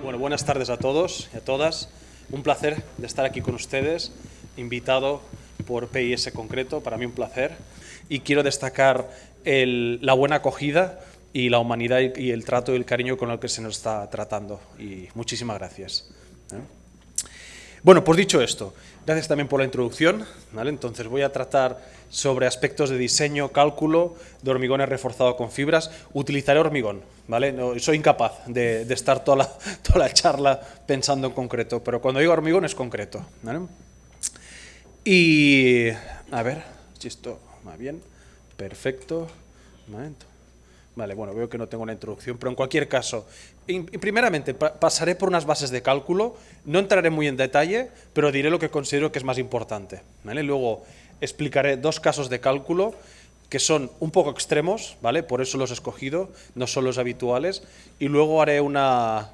Bueno, buenas tardes a todos y a todas. Un placer de estar aquí con ustedes, invitado por PIS Concreto, para mí un placer. Y quiero destacar la buena acogida y la humanidad y el trato y el cariño con el que se nos está tratando. Y muchísimas gracias. Bueno, pues dicho esto, gracias también por la introducción, ¿vale? Entonces voy a tratar sobre aspectos de diseño, cálculo, de hormigón reforzado con fibras. Utilizaré hormigón, ¿vale? No, soy incapaz de estar toda la charla pensando en concreto, pero cuando digo hormigón es concreto, ¿vale? Y, a ver, si esto va bien, perfecto, un momento. Vale, bueno, veo que no tengo una introducción, pero en cualquier caso, primeramente pasaré por unas bases de cálculo, no entraré muy en detalle, pero diré lo que considero que es más importante, ¿vale? Luego explicaré dos casos de cálculo que son un poco extremos, ¿vale? Por eso los he escogido, no son los habituales, y luego haré una...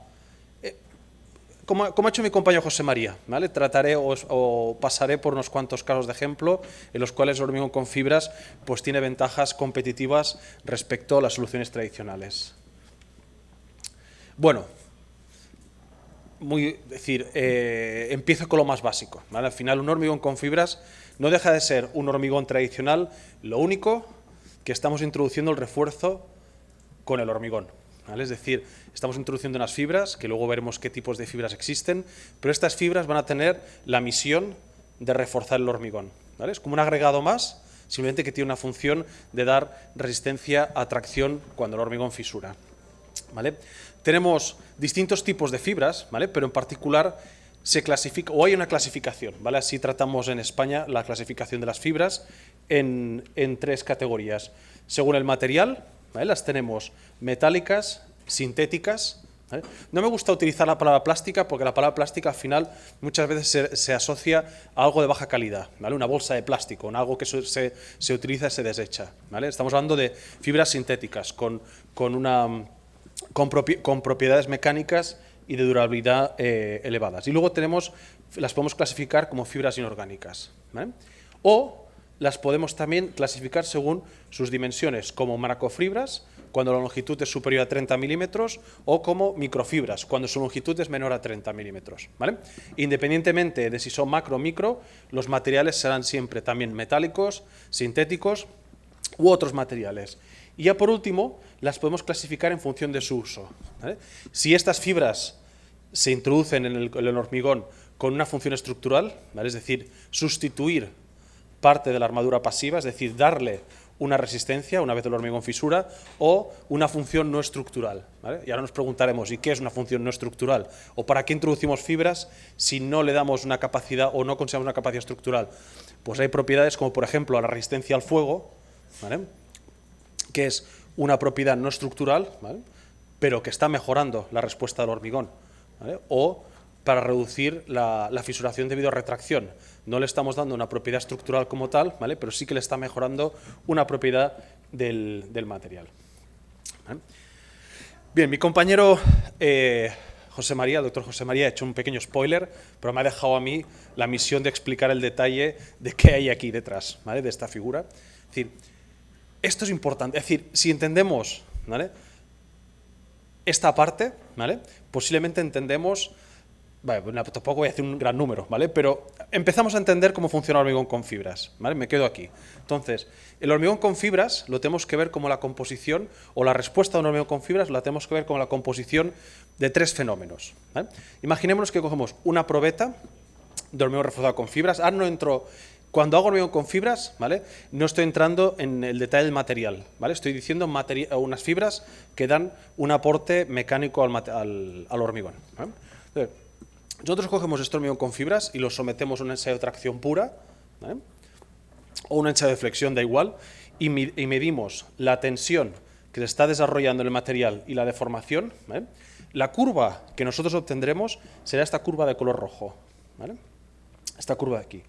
Como ha hecho mi compañero José María, ¿vale? Trataré o pasaré por unos cuantos casos de ejemplo en los cuales el hormigón con fibras pues tiene ventajas competitivas respecto a las soluciones tradicionales. Bueno, empiezo con lo más básico, ¿vale? Al final un hormigón con fibras no deja de ser un hormigón tradicional, lo único que estamos introduciendo el refuerzo con el hormigón, ¿vale? Es decir, estamos introduciendo unas fibras, que luego veremos qué tipos de fibras existen, pero estas fibras van a tener la misión de reforzar el hormigón, ¿vale? Es como un agregado más, simplemente que tiene una función de dar resistencia a tracción cuando el hormigón fisura, ¿vale? Tenemos distintos tipos de fibras, ¿vale? Pero en particular se clasifica, o hay una clasificación, ¿vale? Así tratamos en España la clasificación de las fibras en tres categorías. Según el material, ¿vale? Las tenemos metálicas, sintéticas, ¿vale? No me gusta utilizar la palabra plástica porque la palabra plástica al final muchas veces se asocia a algo de baja calidad, ¿vale? Una bolsa de plástico, algo que se utiliza y se desecha, ¿vale? Estamos hablando de fibras sintéticas con propiedades mecánicas y de durabilidad elevadas. Y luego las podemos clasificar como fibras inorgánicas, ¿vale? O las podemos también clasificar según sus dimensiones, como macrofibras, cuando la longitud es superior a 30 milímetros, o como microfibras, cuando su longitud es menor a 30 milímetros, ¿vale? Independientemente de si son macro o micro, los materiales serán siempre también metálicos, sintéticos u otros materiales. Y ya por último, las podemos clasificar en función de su uso, ¿vale? Si estas fibras se introducen en el hormigón con una función estructural, ¿vale? Es decir, sustituir parte de la armadura pasiva, es decir, darle una resistencia una vez el hormigón fisura, o una función no estructural, ¿vale? Y ahora nos preguntaremos, ¿y qué es una función no estructural? ¿O para qué introducimos fibras si no le damos una capacidad o no consideramos una capacidad estructural? Pues hay propiedades como, por ejemplo, la resistencia al fuego, ¿vale? Que es una propiedad no estructural, ¿vale? Pero que está mejorando la respuesta del hormigón, ¿vale? O para reducir la fisuración debido a retracción. No le estamos dando una propiedad estructural como tal, ¿vale? Pero sí que le está mejorando una propiedad del material, ¿vale? Bien, mi compañero José María, el doctor José María, ha hecho un pequeño spoiler, pero me ha dejado a mí la misión de explicar el detalle de qué hay aquí detrás, ¿vale? De esta figura. Es decir, esto es importante, es decir, si entendemos, ¿vale?, esta parte, ¿vale?, posiblemente entendemos, bueno, tampoco voy a decir un gran número, ¿vale?, pero empezamos a entender cómo funciona el hormigón con fibras, ¿vale? Me quedo aquí. Entonces, el hormigón con fibras lo tenemos que ver como la composición, o la respuesta de un hormigón con fibras la tenemos que ver como la composición de tres fenómenos, ¿vale? Imaginémonos que cogemos una probeta de hormigón reforzado con fibras. Ahora no entro... Cuando hago hormigón con fibras, ¿vale?, no estoy entrando en el detalle del material, ¿vale? Estoy diciendo unas fibras que dan un aporte mecánico al hormigón, ¿vale? Entonces, nosotros cogemos este hormigón con fibras y lo sometemos a un ensayo de tracción pura, ¿vale?, o un ensayo de flexión, da igual, y medimos la tensión que se está desarrollando en el material y la deformación, ¿vale? La curva que nosotros obtendremos será esta curva de color rojo, ¿vale?, esta curva de aquí,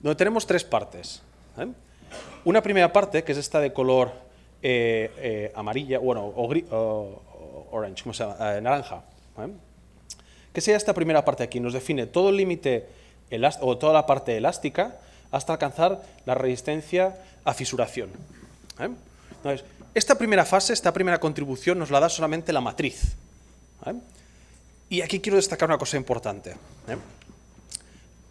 donde tenemos tres partes, ¿vale? Una primera parte, que es esta de color amarilla, bueno, o orange, ¿cómo se llama? Naranja, ¿vale?, que sería esta primera parte aquí, nos define todo el límite o toda la parte elástica hasta alcanzar la resistencia a fisuración, ¿vale? Entonces, esta primera fase, esta primera contribución nos la da solamente la matriz, ¿vale? Y aquí quiero destacar una cosa importante.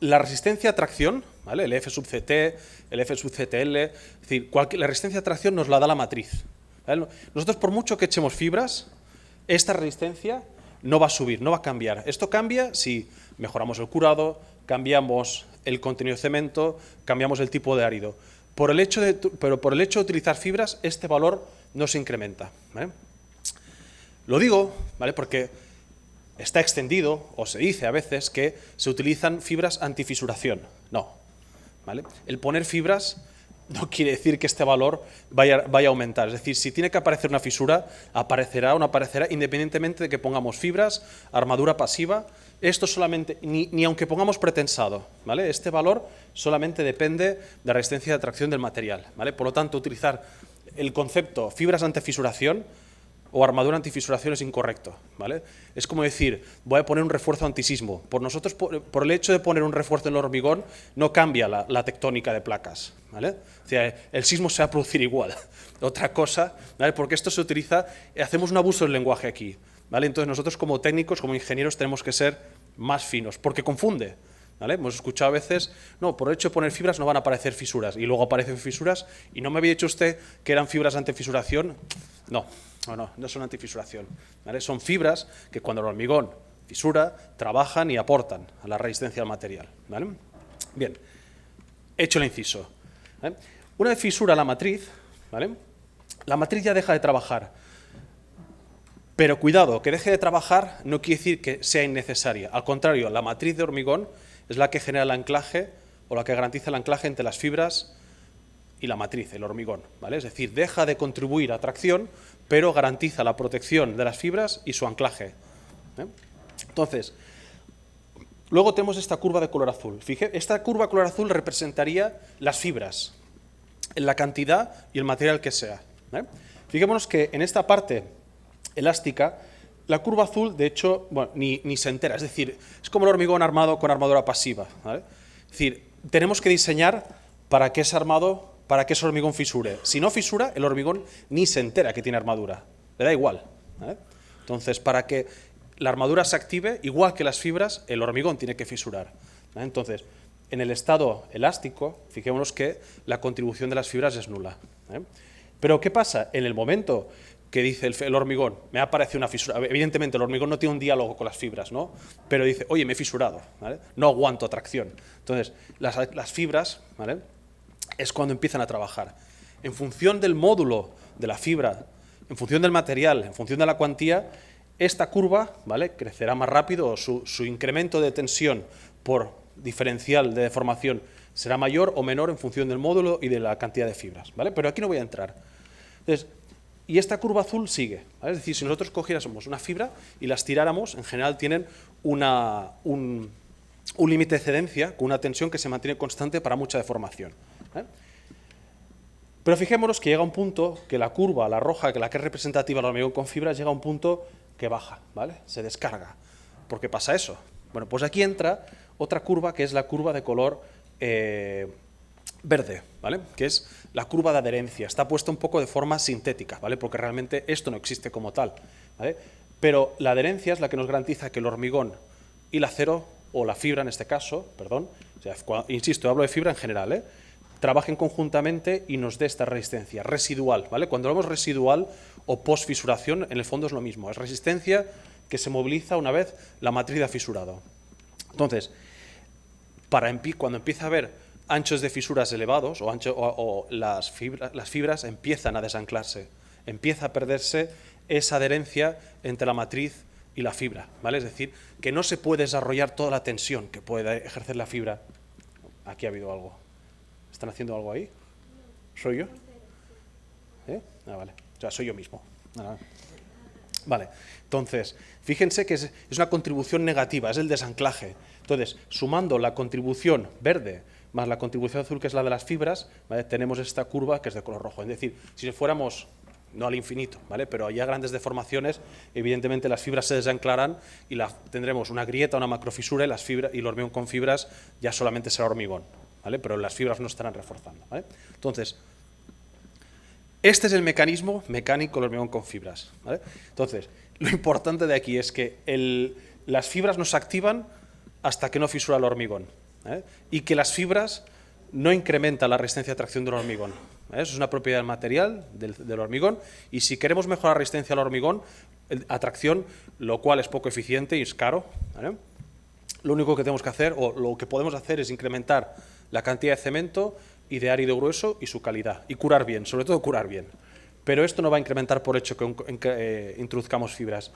La resistencia a tracción, ¿vale? El F sub CT, el F sub CTL, es decir, la resistencia a tracción nos la da la matriz, ¿vale? Nosotros, por mucho que echemos fibras, esta resistencia no va a subir, no va a cambiar. Esto cambia si mejoramos el curado, cambiamos el contenido de cemento, cambiamos el tipo de árido. Pero por el hecho de utilizar fibras, este valor no se incrementa, ¿vale? Lo digo, ¿vale? Porque está extendido, o se dice a veces, que se utilizan fibras antifisuración. No, ¿vale? El poner fibras no quiere decir que este valor vaya a aumentar. Es decir, si tiene que aparecer una fisura, aparecerá o no aparecerá, independientemente de que pongamos fibras, armadura pasiva. Esto solamente, ni aunque pongamos pretensado, ¿vale? Este valor solamente depende de la resistencia de atracción del material, ¿vale? Por lo tanto, utilizar el concepto fibras antifisuración o armadura antifisuración es incorrecto, ¿vale? Es como decir, voy a poner un refuerzo antisismo. Por el hecho de poner un refuerzo en el hormigón, no cambia la tectónica de placas, ¿vale? O sea, el sismo se va a producir igual. Otra cosa, ¿vale? Porque esto se utiliza, hacemos un abuso del lenguaje aquí, ¿vale? Entonces nosotros como técnicos, como ingenieros, tenemos que ser más finos, porque confunde, ¿vale? Hemos escuchado a veces, no, por el hecho de poner fibras no van a aparecer fisuras, y luego aparecen fisuras, y no me había dicho usted que eran fibras antifisuración. No son antifisuración, ¿vale? Son fibras que cuando el hormigón fisura, trabajan y aportan a la resistencia al material, ¿vale? Bien, hecho el inciso, ¿vale? Una vez fisura la matriz, ¿vale? La matriz ya deja de trabajar. Pero cuidado, que deje de trabajar no quiere decir que sea innecesaria. Al contrario, la matriz de hormigón es la que genera el anclaje o la que garantiza el anclaje entre las fibras y la matriz, el hormigón, ¿vale? Es decir, deja de contribuir a tracción, pero garantiza la protección de las fibras y su anclaje, ¿eh? Entonces, luego tenemos esta curva de color azul. Fíjate, esta curva de color azul representaría las fibras, en la cantidad y el material que sea, ¿eh? Fijémonos que en esta parte elástica, la curva azul, de hecho, bueno, ni se entera, es decir, es como el hormigón armado con armadura pasiva, ¿vale? Es decir, tenemos que diseñar para que ese hormigón fisure. Si no fisura, el hormigón ni se entera que tiene armadura, le da igual, ¿vale? Entonces, para que la armadura se active, igual que las fibras, el hormigón tiene que fisurar, ¿vale? Entonces, en el estado elástico, fijémonos que la contribución de las fibras es nula, ¿eh? Pero, ¿qué pasa? En el momento que dice el hormigón, me ha parecido una fisura, evidentemente el hormigón no tiene un diálogo con las fibras, ¿no? Pero dice, oye, me he fisurado, ¿vale? No aguanto tracción. Entonces, las fibras, ¿vale?, es cuando empiezan a trabajar. En función del módulo de la fibra, en función del material, en función de la cuantía, esta curva, ¿vale?, crecerá más rápido, o su incremento de tensión por diferencial de deformación será mayor o menor en función del módulo y de la cantidad de fibras, ¿vale? Pero aquí no voy a entrar. Entonces, y esta curva azul sigue, ¿vale? Es decir, si nosotros cogiéramos una fibra y las tiráramos, en general tienen un límite de cedencia con una tensión que se mantiene constante para mucha deformación, ¿eh? Pero fijémonos que llega un punto que la curva, la roja, que la que es representativa del hormigón con fibras, llega a un punto que baja, ¿vale? Se descarga. ¿Por qué pasa eso? Bueno, pues aquí entra otra curva que es la curva de color verde, ¿vale?, que es la curva de adherencia. Está puesta un poco de forma sintética, ¿vale?, porque realmente esto no existe como tal, ¿vale? Pero la adherencia es la que nos garantiza que el hormigón y el acero, o la fibra en este caso, perdón, o sea, insisto, hablo de fibra en general, ¿eh?, trabajen conjuntamente y nos dé esta resistencia residual, ¿vale? Cuando hablamos residual o post-fisuración, en el fondo es lo mismo, es resistencia que se moviliza una vez la matriz ha fisurado. Entonces, cuando empieza a haber anchos de fisuras elevados o las fibras empiezan a desanclarse, empieza a perderse esa adherencia entre la matriz y la fibra, ¿vale? Es decir, que no se puede desarrollar toda la tensión que puede ejercer la fibra. Aquí ha habido algo. ¿Están haciendo algo ahí? ¿Soy yo? ¿Eh? Ah, vale. O sea, soy yo mismo. Vale. Entonces, fíjense que es una contribución negativa, es el desanclaje. Entonces, sumando la contribución verde más la contribución azul, que es la de las fibras, ¿vale?, tenemos esta curva que es de color rojo. Es decir, si fuéramos, no al infinito, ¿vale?, pero ya grandes deformaciones, evidentemente las fibras se desanclarán y tendremos una grieta, una macrofisura, y el hormigón con fibras ya solamente será hormigón, ¿vale?, pero las fibras no estarán reforzando, ¿vale? Entonces, este es el mecanismo mecánico del hormigón con fibras, ¿vale? Entonces, lo importante de aquí es que las fibras no se activan hasta que no fisura el hormigón, y que las fibras no incrementan la resistencia de tracción del hormigón. Eso es una propiedad del material, del hormigón, y si queremos mejorar la resistencia al hormigón, a tracción, lo cual es poco eficiente y es caro, lo único que tenemos que hacer, o lo que podemos hacer, es incrementar la cantidad de cemento y de árido grueso y su calidad, y curar bien, sobre todo curar bien. Pero esto no va a incrementar por hecho que introduzcamos fibras.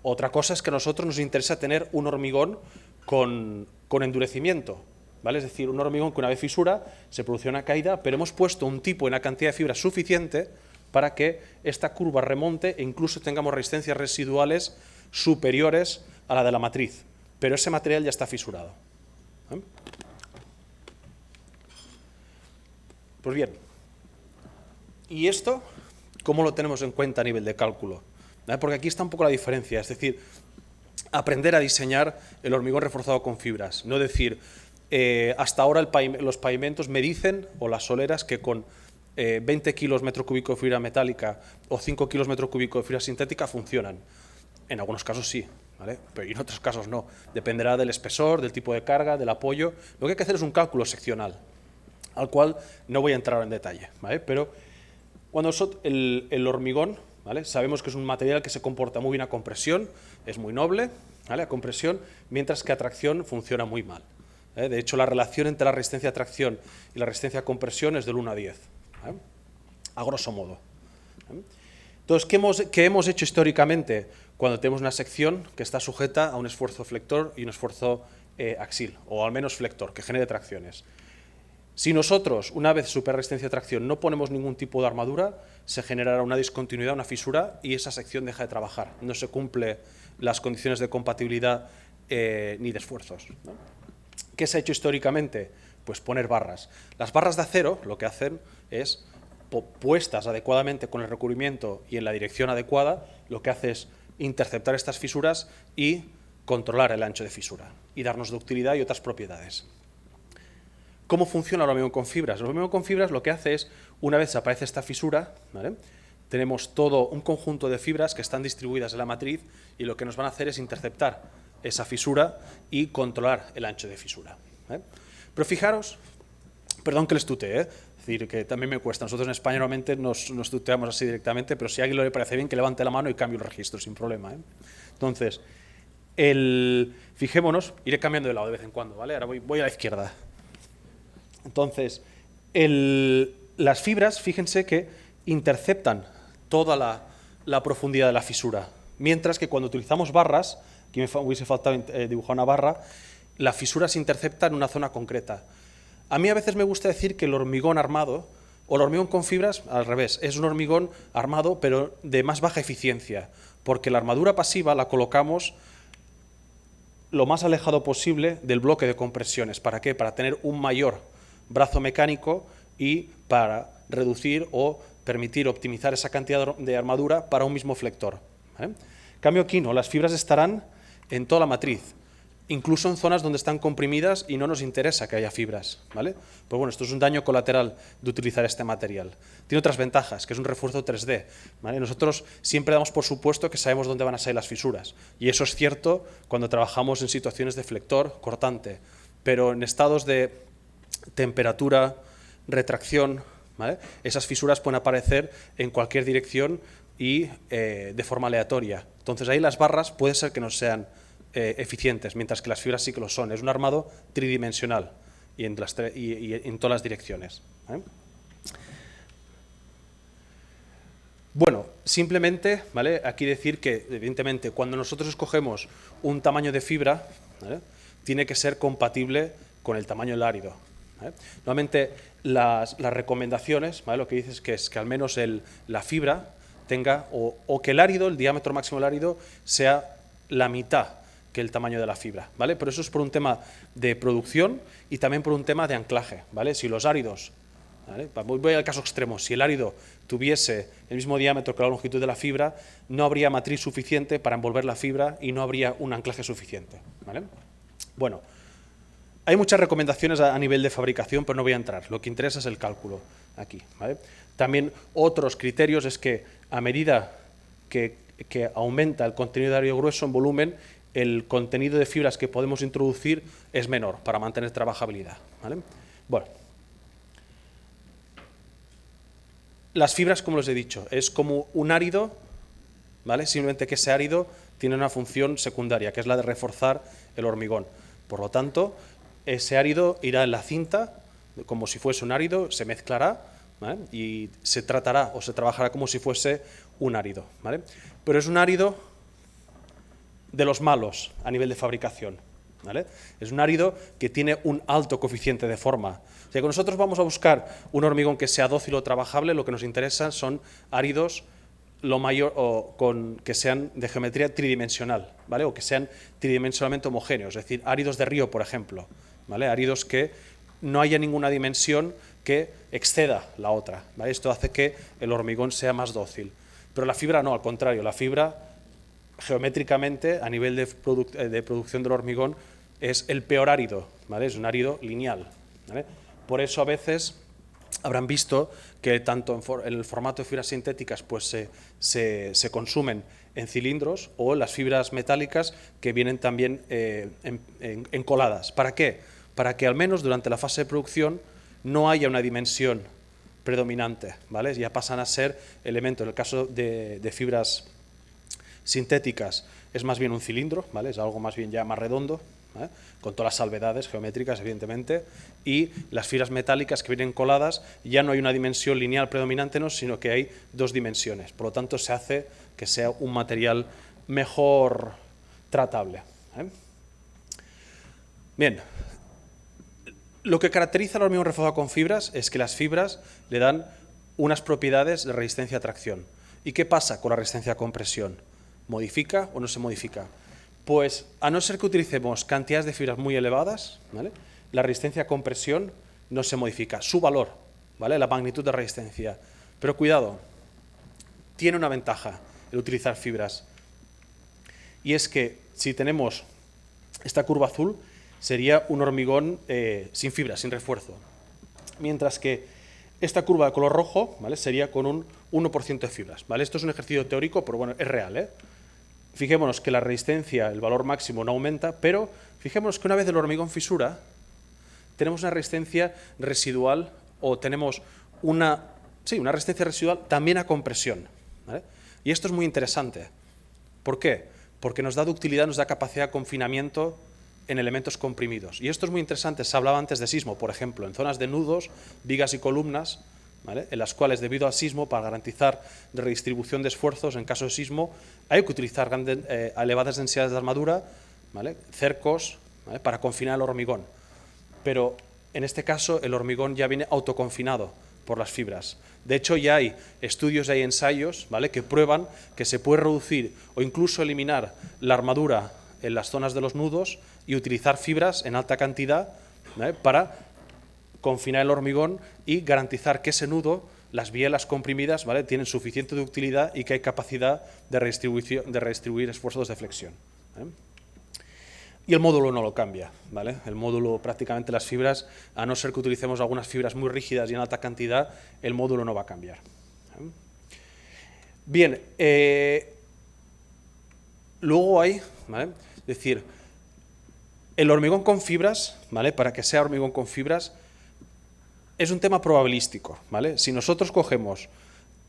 Otra cosa es que a nosotros nos interesa tener un hormigón con endurecimiento, ¿vale? Es decir, un hormigón que una vez fisura se produce una caída, pero hemos puesto un tipo y una cantidad de fibra suficiente para que esta curva remonte e incluso tengamos resistencias residuales superiores a la de la matriz, pero ese material ya está fisurado. Pues bien, ¿y esto cómo lo tenemos en cuenta a nivel de cálculo? Porque aquí está un poco la diferencia, es decir, aprender a diseñar el hormigón reforzado con fibras, no decir, hasta ahora los pavimentos me dicen, o las soleras, que con 20 kilos metro cúbico de fibra metálica o 5 kilos metro cúbico de fibra sintética funcionan. En algunos casos sí, ¿vale? Pero en otros casos no. Dependerá del espesor, del tipo de carga, del apoyo. Lo que hay que hacer es un cálculo seccional, al cual no voy a entrar en detalle, ¿vale? Pero cuando el hormigón, ¿vale? Sabemos que es un material que se comporta muy bien a compresión, es muy noble, ¿vale? A compresión, mientras que a tracción funciona muy mal. De hecho, la relación entre la resistencia a tracción y la resistencia a compresión es del 1 a 10, ¿vale? A grosso modo. Entonces, ¿qué hemos hecho históricamente cuando tenemos una sección que está sujeta a un esfuerzo flector y un esfuerzo axil, o al menos flector, que genere tracciones? Si nosotros, una vez supera resistencia a tracción, no ponemos ningún tipo de armadura, se generará una discontinuidad, una fisura, y esa sección deja de trabajar. No se cumplen las condiciones de compatibilidad ni de esfuerzos, ¿no? ¿Qué se ha hecho históricamente? Pues poner barras. Las barras de acero lo que hacen es, puestas adecuadamente con el recubrimiento y en la dirección adecuada, lo que hace es interceptar estas fisuras y controlar el ancho de fisura y darnos ductilidad y otras propiedades. ¿Cómo funciona el hormigón con fibras? El hormigón con fibras lo que hace es, una vez aparece esta fisura, ¿vale? Tenemos todo un conjunto de fibras que están distribuidas en la matriz y lo que nos van a hacer es interceptar esa fisura y controlar el ancho de fisura, ¿vale? Pero fijaros, perdón que les tutee, es decir, que también me cuesta. Nosotros en España normalmente nos tuteamos así directamente, pero si a alguien le parece bien, que levante la mano y cambie el registro sin problema, ¿eh? Entonces, fijémonos, iré cambiando de lado de vez en cuando, ¿vale? Ahora voy a la izquierda. Entonces, las fibras, fíjense que interceptan toda la profundidad de la fisura, mientras que cuando utilizamos barras, aquí me hubiese faltado dibujar una barra, la fisura se intercepta en una zona concreta. A mí a veces me gusta decir que el hormigón armado, o el hormigón con fibras, al revés, es un hormigón armado pero de más baja eficiencia, porque la armadura pasiva la colocamos lo más alejado posible del bloque de compresiones. ¿Para qué? Para tener un mayor brazo mecánico y para reducir o permitir optimizar esa cantidad de armadura para un mismo flector, ¿vale? En cambio aquí no, las fibras estarán en toda la matriz, incluso en zonas donde están comprimidas y no nos interesa que haya fibras, ¿vale? Pues bueno, esto es un daño colateral de utilizar este material. Tiene otras ventajas, que es un refuerzo 3D, ¿vale? Nosotros siempre damos por supuesto que sabemos dónde van a salir las fisuras, y eso es cierto cuando trabajamos en situaciones de flector cortante, pero en estados de temperatura, retracción, ¿vale? Esas fisuras pueden aparecer en cualquier dirección y de forma aleatoria. Entonces ahí las barras puede ser que no sean eficientes, mientras que las fibras sí que lo son. Es un armado tridimensional y en todas las direcciones, ¿vale? Bueno, simplemente, ¿vale? Aquí decir que, evidentemente, cuando nosotros escogemos un tamaño de fibra, ¿vale? Tiene que ser compatible con el tamaño del árido, ¿vale? Normalmente las recomendaciones, ¿vale? Lo que dices es que al menos la fibra tenga, o que el árido, el diámetro máximo del árido, sea la mitad que el tamaño de la fibra, ¿vale? Pero eso es por un tema de producción y también por un tema de anclaje, ¿vale? Si los áridos, ¿vale? Voy al caso extremo, si el árido tuviese el mismo diámetro que la longitud de la fibra, no habría matriz suficiente para envolver la fibra y no habría un anclaje suficiente, ¿vale? Bueno, hay muchas recomendaciones a nivel de fabricación, pero no voy a entrar. Lo que interesa es el cálculo aquí, ¿vale? También otros criterios es que a medida que aumenta el contenido de árido grueso en volumen, el contenido de fibras que podemos introducir es menor para mantener trabajabilidad, ¿vale? Bueno, las fibras, como les he dicho, es como un árido, ¿vale? Simplemente que ese árido tiene una función secundaria, que es la de reforzar el hormigón. Por lo tanto, ese árido irá en la cinta, como si fuese un árido, se mezclará, ¿vale? Y se tratará o se trabajará como si fuese un árido, ¿vale? Pero es un árido de los malos a nivel de fabricación, ¿vale? Es un árido que tiene un alto coeficiente de forma. O sea, que nosotros vamos a buscar un hormigón que sea dócil o trabajable, lo que nos interesa son áridos lo mayor o que sean de geometría tridimensional, ¿vale? O que sean tridimensionalmente homogéneos, es decir, áridos de río, por ejemplo, ¿vale? Áridos que no haya ninguna dimensión que exceda la otra, ¿vale? Esto hace que el hormigón sea más dócil. Pero la fibra no, al contrario, la fibra geométricamente, a nivel de producción del hormigón, es el peor árido, ¿vale? Es un árido lineal, ¿vale? Por eso a veces habrán visto que tanto en el formato de fibras sintéticas pues se consumen en cilindros, o las fibras metálicas que vienen también encoladas. ¿Para qué? Para que al menos durante la fase de producción no haya una dimensión predominante, ¿vale? Ya pasan a ser elementos. En el caso de fibras sintéticas es más bien un cilindro, ¿vale? Es algo más bien ya más redondo, ¿vale? Con todas las salvedades geométricas, evidentemente, y las fibras metálicas que vienen coladas ya no hay una dimensión lineal predominante, ¿no? Sino que hay dos dimensiones. Por lo tanto, se hace que sea un material mejor tratable, ¿eh? Bien, lo que caracteriza al hormigón reforzado con fibras es que las fibras le dan unas propiedades de resistencia a tracción. ¿Y qué pasa con la resistencia a compresión? ¿Modifica o no se modifica? Pues a no ser que utilicemos cantidades de fibras muy elevadas, ¿vale? La resistencia a compresión no se modifica, su valor, ¿vale? La magnitud de resistencia. Pero cuidado, tiene una ventaja el utilizar fibras, y es que si tenemos esta curva azul, sería un hormigón sin fibras, sin refuerzo, mientras que esta curva de color rojo, ¿vale? Sería con un 1% de fibras, ¿vale? Esto es un ejercicio teórico, pero bueno, es real, ¿eh? Fijémonos que la resistencia, el valor máximo no aumenta, pero fijémonos que una vez el hormigón fisura, tenemos una resistencia residual, o tenemos una resistencia residual también a compresión, ¿vale? Y esto es muy interesante. ¿Por qué? Porque nos da ductilidad, nos da capacidad de confinamiento en elementos comprimidos. Y esto es muy interesante. Se hablaba antes de sismo, por ejemplo, en zonas de nudos, vigas y columnas, ¿vale? En las cuales, debido al sismo, para garantizar redistribución de esfuerzos en caso de sismo, hay que utilizar elevadas densidades de armadura, ¿vale? Cercos, ¿vale? Para confinar el hormigón. Pero en este caso el hormigón ya viene autoconfinado por las fibras. De hecho, ya hay estudios y hay ensayos, ¿vale? Que prueban que se puede reducir o incluso eliminar la armadura en las zonas de los nudos y utilizar fibras en alta cantidad, ¿vale? Para confinar el hormigón y garantizar que ese nudo, las bielas comprimidas, ¿vale? Tienen suficiente ductilidad y que hay capacidad de redistribuir esfuerzos de flexión, ¿vale? Y el módulo no lo cambia, ¿vale? El módulo, prácticamente las fibras, a no ser que utilicemos algunas fibras muy rígidas y en alta cantidad, el módulo no va a cambiar, ¿vale? Bien, luego hay, ¿vale? Es decir, el hormigón con fibras, ¿vale? Para que sea hormigón con fibras, es un tema probabilístico, ¿vale? Si nosotros cogemos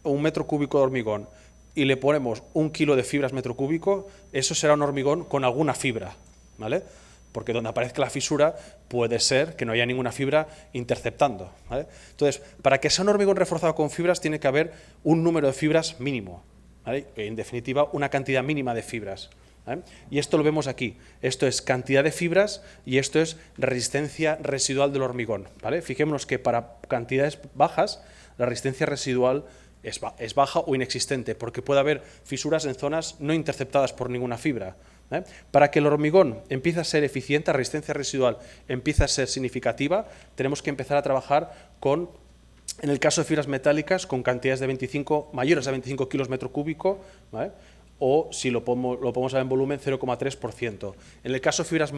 un metro cúbico de hormigón y le ponemos 1 kilo de fibras metro cúbico, eso será un hormigón con alguna fibra, ¿vale? Porque donde aparezca la fisura puede ser que no haya ninguna fibra interceptando, ¿vale? Entonces, para que sea un hormigón reforzado con fibras tiene que haber un número de fibras mínimo, ¿vale? En definitiva, una cantidad mínima de fibras, ¿vale? Y esto lo vemos aquí. Esto es cantidad de fibras y esto es resistencia residual del hormigón, ¿vale? Fijémonos que para cantidades bajas la resistencia residual es baja o inexistente, porque puede haber fisuras en zonas no interceptadas por ninguna fibra, ¿eh? Para que el hormigón empiece a ser eficiente, la resistencia residual empiece a ser significativa, tenemos que empezar a trabajar con, en el caso de fibras metálicas, con cantidades de mayores a 25 kilos metro cúbico, ¿vale? O si lo podemos ver en volumen, 0,3%. En el caso de fibras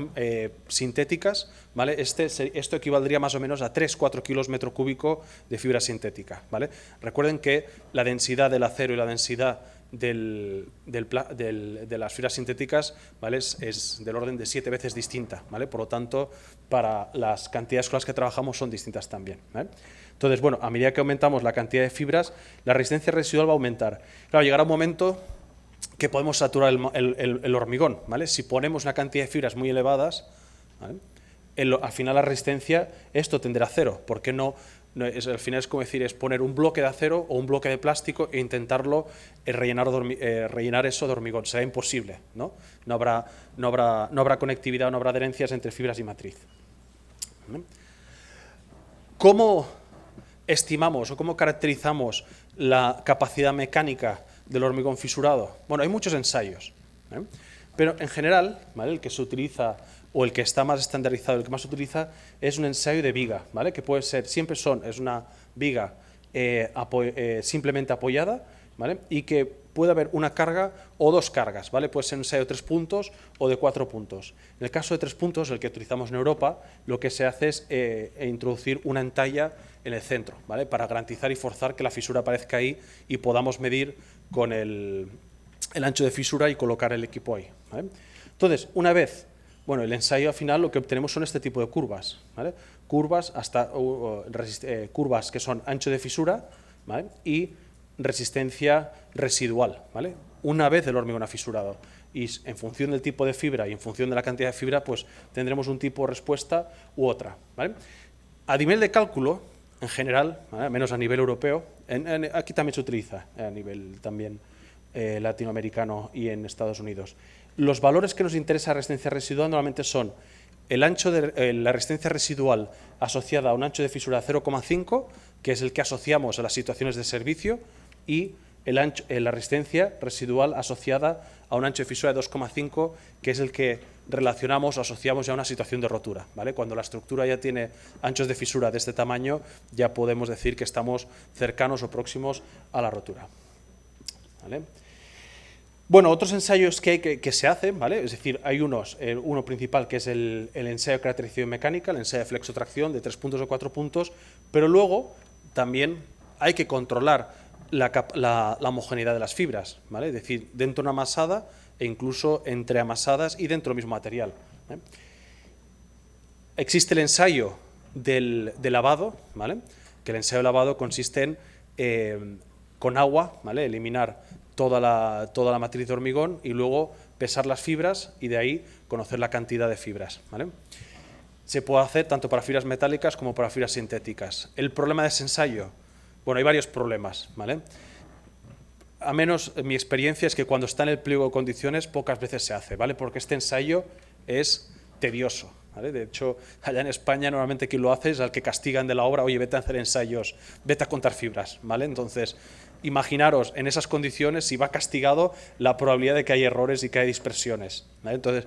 sintéticas, ¿vale? Esto equivaldría más o menos a 3-4 kilos metro cúbico de fibra sintética, ¿vale? Recuerden que la densidad del acero y la densidad de las fibras sintéticas, ¿vale? Es del orden de 7 veces distinta, ¿vale? Por lo tanto, para las cantidades con las que trabajamos son distintas también, ¿vale? Entonces, bueno, a medida que aumentamos la cantidad de fibras, la resistencia residual va a aumentar. Claro, llegará un momento que podemos saturar el hormigón, ¿vale? Si ponemos una cantidad de fibras muy elevadas, ¿vale? Al final la resistencia, esto tenderá a cero, porque al final es como decir, es poner un bloque de acero o un bloque de plástico e intentarlo rellenar eso de hormigón. Será imposible, ¿no? No habrá conectividad, no habrá adherencias entre fibras y matriz. ¿Vale? ¿Cómo estimamos o cómo caracterizamos la capacidad mecánica del hormigón fisurado? Bueno, hay muchos ensayos, ¿eh? Pero en general, ¿vale? El que se utiliza o el que está más estandarizado, el que más se utiliza, es un ensayo de viga, ¿vale? Que puede ser, es una viga simplemente apoyada, ¿vale? Y que puede haber una carga o dos cargas, ¿vale? Puede ser un ensayo de 3 puntos o de 4 puntos. En el caso de 3 puntos, el que utilizamos en Europa, lo que se hace es introducir una entalla en el centro, ¿vale? Para garantizar y forzar que la fisura aparezca ahí y podamos medir con el ancho de fisura y colocar el equipo ahí, ¿vale? Entonces, una vez, bueno, el ensayo al final lo que obtenemos son este tipo de curvas, ¿vale? Curvas curvas que son ancho de fisura, ¿vale? Y resistencia residual, ¿vale? Una vez el hormigón ha fisurado. Y en función del tipo de fibra y en función de la cantidad de fibra, pues tendremos un tipo de respuesta u otra, ¿vale? A nivel de cálculo, en general, ¿vale? Menos a nivel europeo, aquí también se utiliza, a nivel también latinoamericano y en Estados Unidos. Los valores que nos interesa resistencia residual normalmente son el ancho de la resistencia residual asociada a un ancho de fisura 0,5, que es el que asociamos a las situaciones de servicio, y la resistencia residual asociada a un ancho de fisura de 2,5, que es el que relacionamos o asociamos ya a una situación de rotura, ¿vale? Cuando la estructura ya tiene anchos de fisura de este tamaño, ya podemos decir que estamos cercanos o próximos a la rotura, ¿vale? Bueno, otros ensayos que se hacen, ¿vale? Es decir, hay uno principal que es el ensayo de caracterización mecánica, el ensayo de flexotracción de 3 puntos o 4 puntos, pero luego también hay que controlar la homogeneidad de las fibras, ¿vale? Es decir, dentro de una amasada e incluso entre amasadas y dentro del mismo material, ¿eh? Existe el ensayo del lavado, ¿vale? Que el ensayo de lavado consiste en, con agua, ¿vale? Eliminar toda la matriz de hormigón y luego pesar las fibras y de ahí conocer la cantidad de fibras, ¿vale? Se puede hacer tanto para fibras metálicas como para fibras sintéticas. El problema de ese ensayo, bueno, hay varios problemas, ¿vale? A menos mi experiencia es que cuando está en el pliego de condiciones pocas veces se hace, ¿vale? Porque este ensayo es tedioso, ¿vale? De hecho, allá en España normalmente quien lo hace es al que castigan de la obra, oye, vete a hacer ensayos, vete a contar fibras, ¿vale? Entonces, imaginaros en esas condiciones, si va castigado, la probabilidad de que haya errores y que haya dispersiones, ¿vale? Entonces,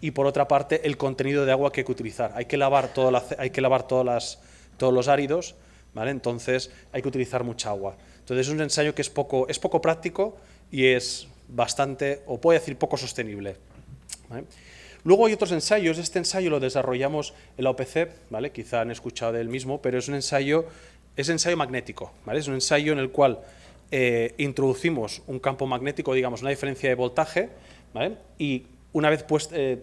y por otra parte, el contenido de agua que hay que utilizar. Hay que lavar todos los áridos, ¿vale? Entonces, hay que utilizar mucha agua. Entonces, es un ensayo que es poco práctico y es bastante, o puedo decir, poco sostenible, ¿vale? Luego hay otros ensayos. Este ensayo lo desarrollamos en la OPC, ¿vale? Quizá han escuchado del mismo, pero es un ensayo magnético, ¿vale? Es un ensayo en el cual introducimos un campo magnético, digamos, una diferencia de voltaje, ¿vale? Y una vez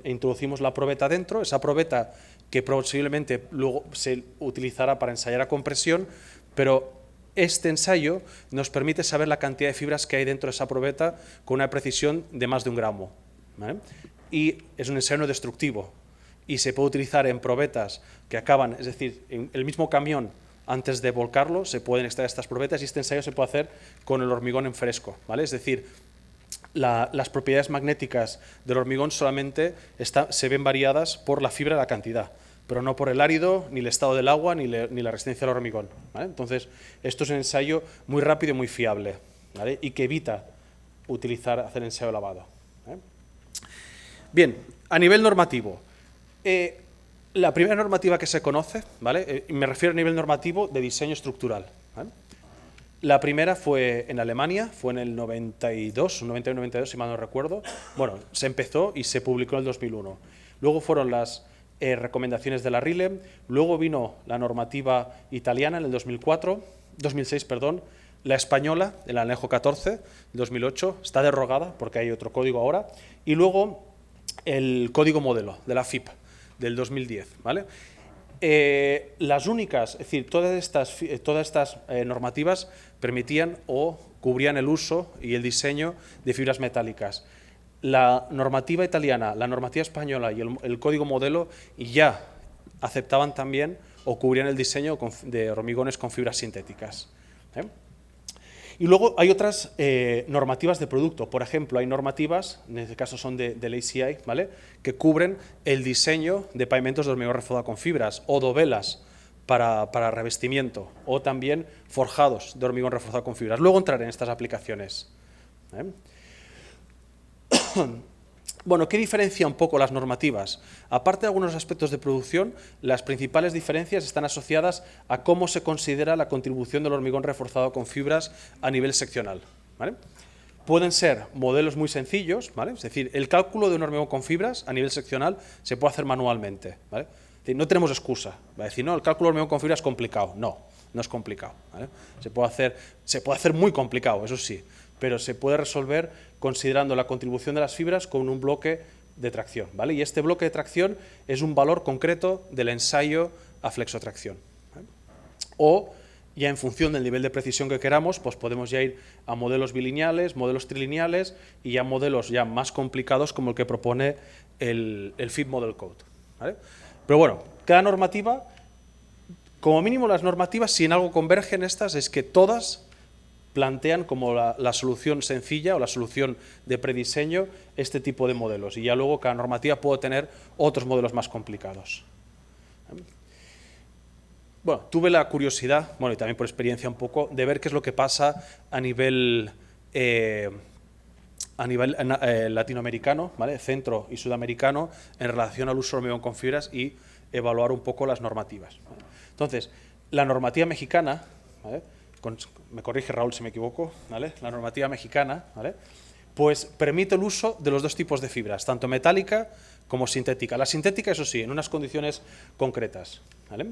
introducimos la probeta dentro, esa probeta que posiblemente luego se utilizará para ensayar a compresión, pero este ensayo nos permite saber la cantidad de fibras que hay dentro de esa probeta con una precisión de más de 1 gramo, ¿vale? Y es un ensayo no destructivo y se puede utilizar en probetas que acaban, es decir, en el mismo camión, antes de volcarlo, se pueden extraer estas probetas y este ensayo se puede hacer con el hormigón en fresco, ¿vale? Es decir, las propiedades magnéticas del hormigón solamente se ven variadas por la fibra y la cantidad, pero no por el árido, ni el estado del agua, ni la resistencia al hormigón, ¿vale? Entonces, esto es un ensayo muy rápido y muy fiable, ¿vale? Y que evita hacer ensayo lavado, ¿vale? Bien, a nivel normativo, la primera normativa que se conoce, ¿vale? Me refiero a nivel normativo de diseño estructural, ¿vale? La primera fue en Alemania, fue en el 92, 91-92, si mal no recuerdo. Bueno, se empezó y se publicó en el 2001. Luego fueron las recomendaciones de la RILE, luego vino la normativa italiana en el 2006, La española, el anejo 14, 2008, está derogada porque hay otro código ahora. Y luego el código modelo de la FIP del 2010, ¿vale? Las únicas, es decir, todas estas normativas permitían o cubrían el uso y el diseño de fibras metálicas. La normativa italiana, la normativa española y el código modelo ya aceptaban también o cubrían el diseño de hormigones con fibras sintéticas. Y luego hay otras normativas de producto. Por ejemplo, hay normativas, en este caso son del ACI, ¿vale?, que cubren el diseño de pavimentos de hormigón reforzado con fibras o dovelas para revestimiento o también forjados de hormigón reforzado con fibras. Luego entraré en estas aplicaciones. Bueno, ¿qué diferencia un poco las normativas? Aparte de algunos aspectos de producción, las principales diferencias están asociadas a cómo se considera la contribución del hormigón reforzado con fibras a nivel seccional, ¿vale? Pueden ser modelos muy sencillos, ¿vale? Es decir, el cálculo de un hormigón con fibras a nivel seccional se puede hacer manualmente, ¿vale? Es decir, no tenemos excusa. Va a decir, no, el cálculo de hormigón con fibras es complicado. No, no es complicado, ¿vale? Se puede hacer muy complicado, eso sí, pero se puede resolver considerando la contribución de las fibras con un bloque de tracción, ¿vale? Y este bloque de tracción es un valor concreto del ensayo a flexotracción, ¿vale? O ya en función del nivel de precisión que queramos, pues podemos ya ir a modelos bilineales, modelos trilineales y ya modelos ya más complicados como el que propone el FIP Model Code, ¿vale? Pero bueno, cada normativa, como mínimo las normativas, si en algo convergen estas, es que todas plantean como la solución sencilla o la solución de prediseño este tipo de modelos, y ya luego cada normativa puede tener otros modelos más complicados. Bueno, tuve la curiosidad, bueno, y también por experiencia un poco, de ver qué es lo que pasa a nivel latinoamericano, ¿vale?, centro y sudamericano, en relación al uso de hormigón con fibras y evaluar un poco las normativas, ¿vale? Entonces, la normativa mexicana, ¿vale?, me corrige Raúl si me equivoco, ¿vale?, la normativa mexicana, ¿vale?, pues permite el uso de los dos tipos de fibras, tanto metálica como sintética. La sintética, eso sí, en unas condiciones concretas, ¿vale?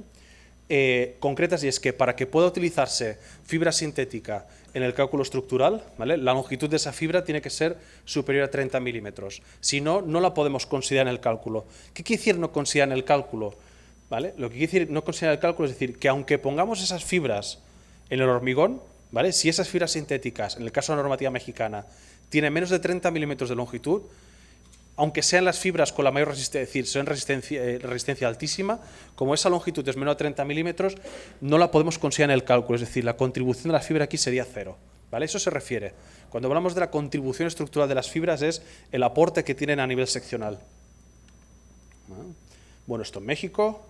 Concretas, y es que para que pueda utilizarse fibra sintética en el cálculo estructural, ¿vale?, la longitud de esa fibra tiene que ser superior a 30 milímetros. Si no, no la podemos considerar en el cálculo. ¿Qué quiere decir no considerar en el cálculo? ¿Vale? Lo que quiere decir no considerar en el cálculo es decir que aunque pongamos esas fibras en el hormigón, ¿vale?, si esas fibras sintéticas, en el caso de la normativa mexicana, tienen menos de 30 milímetros de longitud, aunque sean las fibras con la mayor resistencia, es decir, son resistencia altísima, como esa longitud es menor a 30 milímetros, no la podemos considerar en el cálculo, es decir, la contribución de la fibra aquí sería cero, ¿vale? Eso se refiere. Cuando hablamos de la contribución estructural de las fibras es el aporte que tienen a nivel seccional. Bueno, esto en México,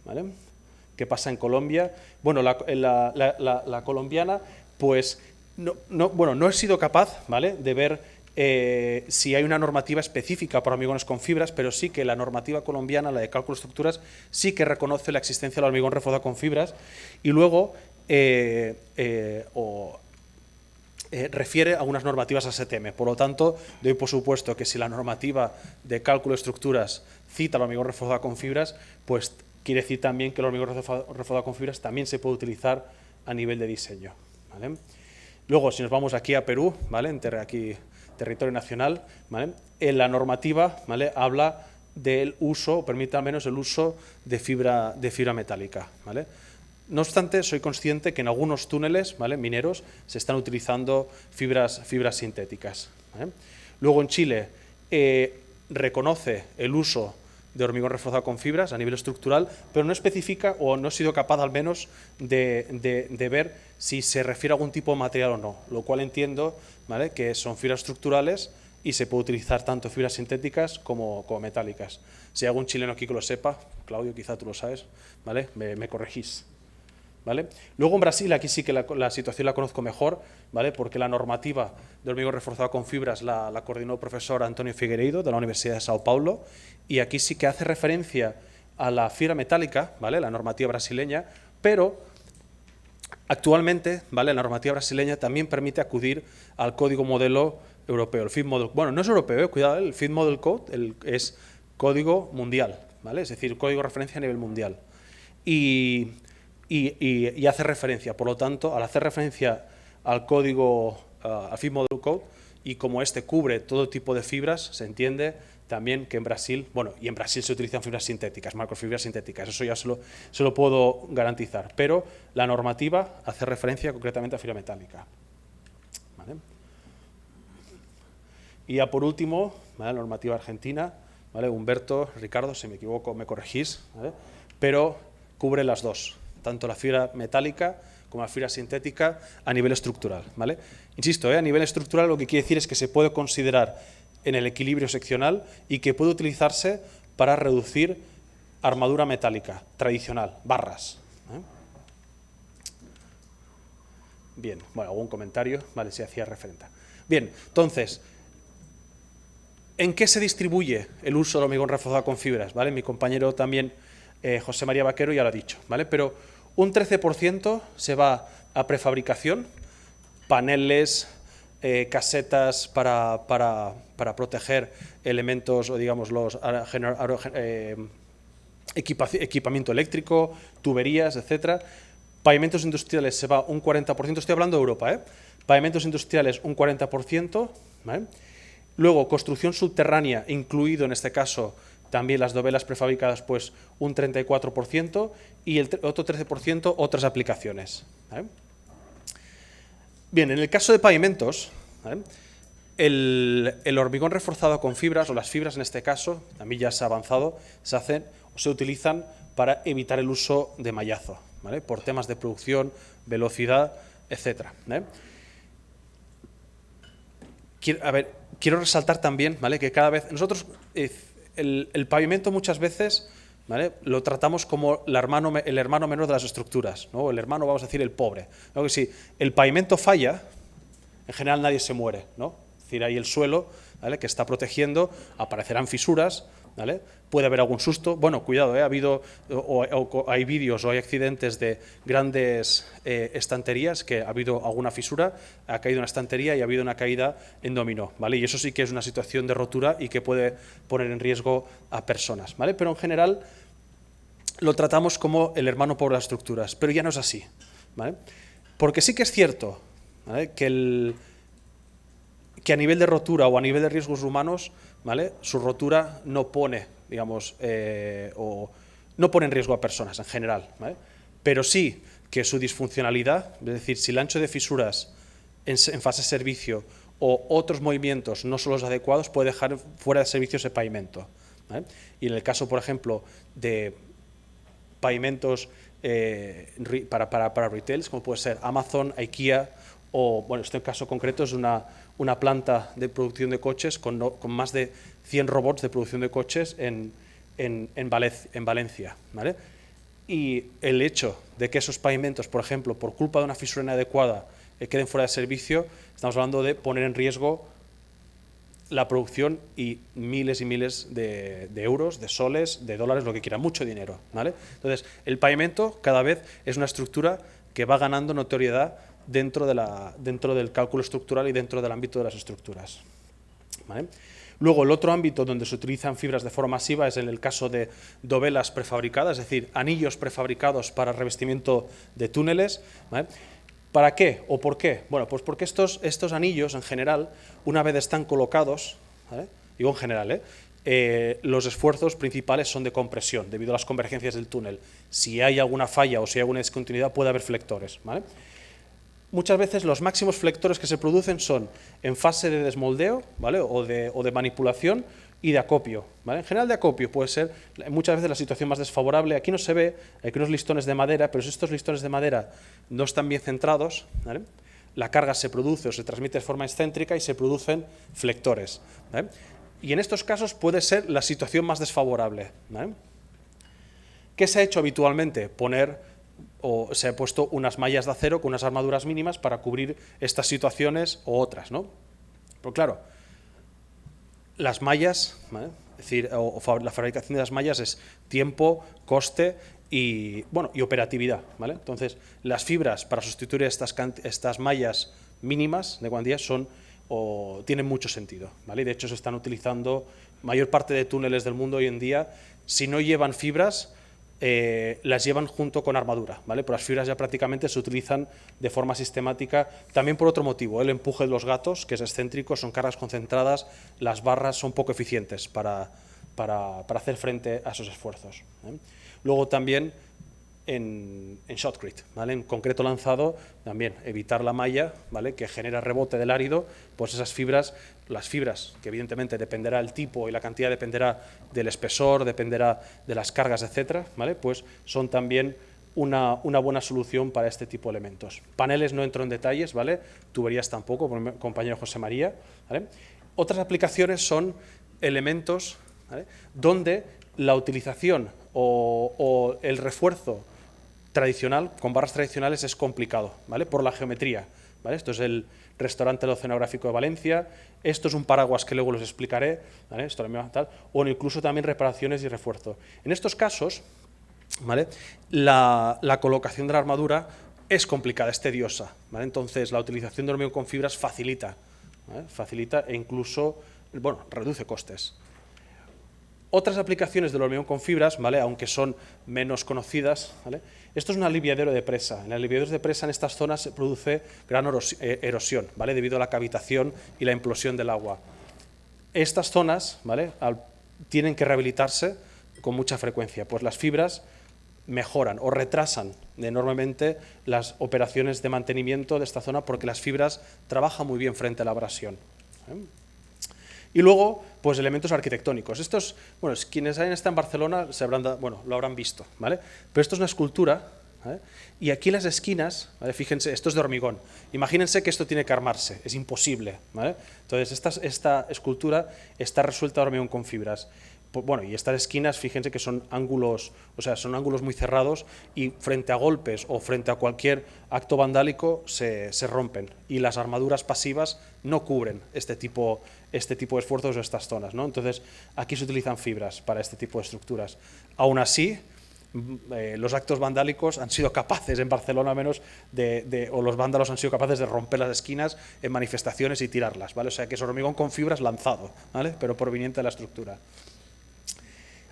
¿vale? ¿Qué pasa en Colombia? Bueno, la colombiana, pues, no he sido capaz, ¿vale?, de ver si hay una normativa específica para hormigones con fibras, pero sí que la normativa colombiana, la de cálculo de estructuras, sí que reconoce la existencia del hormigón reforzado con fibras y luego refiere a unas normativas ASTM. Por lo tanto, doy por supuesto que si la normativa de cálculo de estructuras cita el hormigón reforzado con fibras, pues quiere decir también que el hormigón reforzado con fibras también se puede utilizar a nivel de diseño, ¿vale? Luego, si nos vamos aquí a Perú, ¿vale?, aquí territorio nacional, ¿vale?, en la normativa, ¿vale?, habla del uso, o permite al menos el uso de fibra metálica, ¿vale? No obstante, soy consciente que en algunos túneles, ¿vale?, mineros se están utilizando fibras sintéticas, ¿vale? Luego en Chile reconoce el uso de hormigón reforzado con fibras a nivel estructural, pero no especifica o no he sido capaz al menos de ver si se refiere a algún tipo de material o no, lo cual entiendo, ¿vale?, que son fibras estructurales y se puede utilizar tanto fibras sintéticas como metálicas. Si hay algún chileno aquí que lo sepa, Claudio, quizá tú lo sabes, ¿vale?, me corregís, ¿vale? Luego en Brasil, aquí sí que la situación la conozco mejor, ¿vale?, porque la normativa de hormigón reforzado con fibras la coordinó el profesor Antonio Figueiredo de la Universidad de Sao Paulo, y aquí sí que hace referencia a la fibra metálica, ¿vale?, la normativa brasileña, pero actualmente, ¿vale?, la normativa brasileña también permite acudir al código modelo europeo, el FIP Model. Bueno, no es europeo, cuidado, el FIP Model Code es código mundial, ¿vale?, es decir, código de referencia a nivel mundial. Y hace referencia, por lo tanto, al hacer referencia al código, al Fit Model Code, y como este cubre todo tipo de fibras, se entiende también que en Brasil, bueno, y en Brasil se utilizan fibras sintéticas, macrofibras sintéticas, eso ya se lo puedo garantizar, pero la normativa hace referencia concretamente a fibra metálica. ¿Vale? Y ya por último, ¿vale? La normativa argentina, ¿vale? Humberto, Ricardo, si me equivoco me corregís, ¿vale? Pero cubre las dos, tanto la fibra metálica como la fibra sintética a nivel estructural, ¿vale? Insisto, a nivel estructural lo que quiere decir es que se puede considerar en el equilibrio seccional y que puede utilizarse para reducir armadura metálica tradicional, barras. Bien, bueno, algún comentario, vale, si hacía referencia. Bien, entonces, ¿en qué se distribuye el uso del hormigón reforzado con fibras? ¿Vale? Mi compañero también, José María Vaquero, ya lo ha dicho, ¿vale? Pero un 13% se va a prefabricación, paneles, casetas para proteger elementos, o digamos, equipamiento eléctrico, tuberías, etcétera. Pavimentos industriales se va un 40%, estoy hablando de Europa, ¿eh? Pavimentos industriales un 40%, ¿vale? Luego, construcción subterránea, incluido en este caso también las dovelas prefabricadas, pues un 34%, y el otro 13% otras aplicaciones, ¿vale? Bien, en el caso de pavimentos, ¿vale? El hormigón reforzado con fibras, o las fibras en este caso, también ya se ha avanzado, se utilizan para evitar el uso de mallazo, ¿vale? Por temas de producción, velocidad, etcétera, ¿vale? Quiero resaltar también, ¿vale? Que cada vez nosotros el pavimento muchas veces, ¿vale? Lo tratamos como el hermano menor de las estructuras, ¿no? El hermano, vamos a decir, el pobre, ¿no? Que si el pavimento falla, en general nadie se muere, ¿no? Es decir, ahí el suelo, ¿vale? Que está protegiendo, aparecerán fisuras, ¿vale? Puede haber algún susto. Bueno, cuidado, ¿eh? Ha habido, hay vídeos o hay accidentes de grandes estanterías que ha habido alguna fisura, ha caído una estantería y ha habido una caída en dominó, ¿vale? Y eso sí que es una situación de rotura y que puede poner en riesgo a personas, ¿vale? Pero en general lo tratamos como el hermano pobre de las estructuras, pero ya no es así, ¿vale? Porque sí que es cierto, ¿vale? Que a nivel de rotura o a nivel de riesgos humanos, ¿vale? Su rotura no pone, digamos, no pone en riesgo a personas en general, ¿vale? Pero sí que su disfuncionalidad, es decir, si el ancho de fisuras en fase de servicio o otros movimientos no son los adecuados, puede dejar fuera de servicio ese pavimento, ¿vale? Y en el caso, por ejemplo, de pavimentos para retails, como puede ser Amazon, IKEA, o, bueno, este caso concreto es una planta de producción de coches con más de 100 robots de producción de coches en Valencia, ¿vale? Y el hecho de que esos pavimentos, por ejemplo, por culpa de una fisura inadecuada, queden fuera de servicio, estamos hablando de poner en riesgo la producción y miles de euros, de soles, de dólares, lo que quiera, mucho dinero, ¿vale? Entonces, el pavimento cada vez es una estructura que va ganando notoriedad dentro del cálculo estructural y dentro del ámbito de las estructuras, ¿vale? Luego, el otro ámbito donde se utilizan fibras de forma masiva es en el caso de dovelas prefabricadas, es decir, anillos prefabricados para revestimiento de túneles, ¿vale? ¿Para qué o por qué? Bueno, pues porque estos anillos, en general, una vez están colocados, ¿vale? Digo en general, los esfuerzos principales son de compresión, debido a las convergencias del túnel. Si hay alguna falla o si hay alguna discontinuidad, puede haber flectores, ¿vale? Muchas veces los máximos flectores que se producen son en fase de desmoldeo, ¿vale? o de manipulación y de acopio, ¿vale? En general de acopio puede ser muchas veces la situación más desfavorable. Aquí no se ve, hay unos listones de madera, pero si estos listones de madera no están bien centrados, ¿vale? La carga se produce o se transmite de forma excéntrica y se producen flectores, ¿vale? Y en estos casos puede ser la situación más desfavorable, ¿vale? ¿Qué se ha hecho habitualmente? Se han puesto unas mallas de acero con unas armaduras mínimas para cubrir estas situaciones o otras, ¿no? Pero claro, las mallas, ¿vale? Es decir, la fabricación de las mallas es tiempo, coste y operatividad, ¿vale? Entonces, las fibras para sustituir estas mallas mínimas de cuantía tienen mucho sentido, ¿vale? De hecho, se están utilizando mayor parte de túneles del mundo hoy en día. Si no llevan fibras, las llevan junto con armadura, ¿vale? Pero las fibras ya prácticamente se utilizan de forma sistemática, también por otro motivo, el empuje de los gatos, que es excéntrico, son cargas concentradas, las barras son poco eficientes para hacer frente a esos esfuerzos, ¿eh? Luego también en shotcrete, ¿vale? En concreto lanzado, también evitar la malla, ¿vale? Que genera rebote del árido, pues esas fibras, las fibras, que evidentemente dependerá el tipo y la cantidad dependerá del espesor, dependerá de las cargas, etcétera, ¿vale? Pues son también una buena solución para este tipo de elementos. Paneles no entro en detalles, ¿vale? Tuberías tampoco, por mi compañero José María, ¿vale? Otras aplicaciones son elementos, ¿vale? Donde la utilización o el refuerzo tradicional, con barras tradicionales, es complicado, ¿vale? Por la geometría, ¿vale? Esto es el restaurante oceanográfico de Valencia, esto es un paraguas que luego les explicaré, ¿vale? Esto también, tal, o incluso también reparaciones y refuerzo. En estos casos, ¿vale? La colocación de la armadura es complicada, es tediosa, ¿vale? Entonces la utilización de hormigón con fibras facilita, ¿vale? Facilita e incluso, bueno, reduce costes. Otras aplicaciones del hormigón con fibras, ¿vale? Aunque son menos conocidas, ¿vale? Esto es un aliviadero de presa. En aliviaderos de presa en estas zonas se produce gran erosión, ¿vale? Debido a la cavitación y la implosión del agua. Estas zonas, ¿vale? Tienen que rehabilitarse con mucha frecuencia, pues las fibras mejoran o retrasan enormemente las operaciones de mantenimiento de esta zona porque las fibras trabajan muy bien frente a la abrasión, ¿eh? Y luego, pues elementos arquitectónicos. Estos, bueno, quienes hayan estado en Barcelona lo habrán visto, ¿vale? Pero esto es una escultura, ¿vale? Y aquí las esquinas, ¿vale? Fíjense, esto es de hormigón. Imagínense que esto tiene que armarse, es imposible, ¿vale? Entonces, esta escultura está resuelta de hormigón con fibras. Bueno, y estas esquinas, fíjense que son ángulos, o sea, son ángulos muy cerrados y frente a golpes o frente a cualquier acto vandálico se rompen y las armaduras pasivas no cubren este tipo de esfuerzos o estas zonas, ¿no? Entonces, aquí se utilizan fibras para este tipo de estructuras. Aún así, los actos vandálicos han sido capaces, en Barcelona al menos, o los vándalos han sido capaces de romper las esquinas en manifestaciones y tirarlas, ¿vale? O sea, que es hormigón con fibras lanzado, ¿vale? Pero proveniente de la estructura.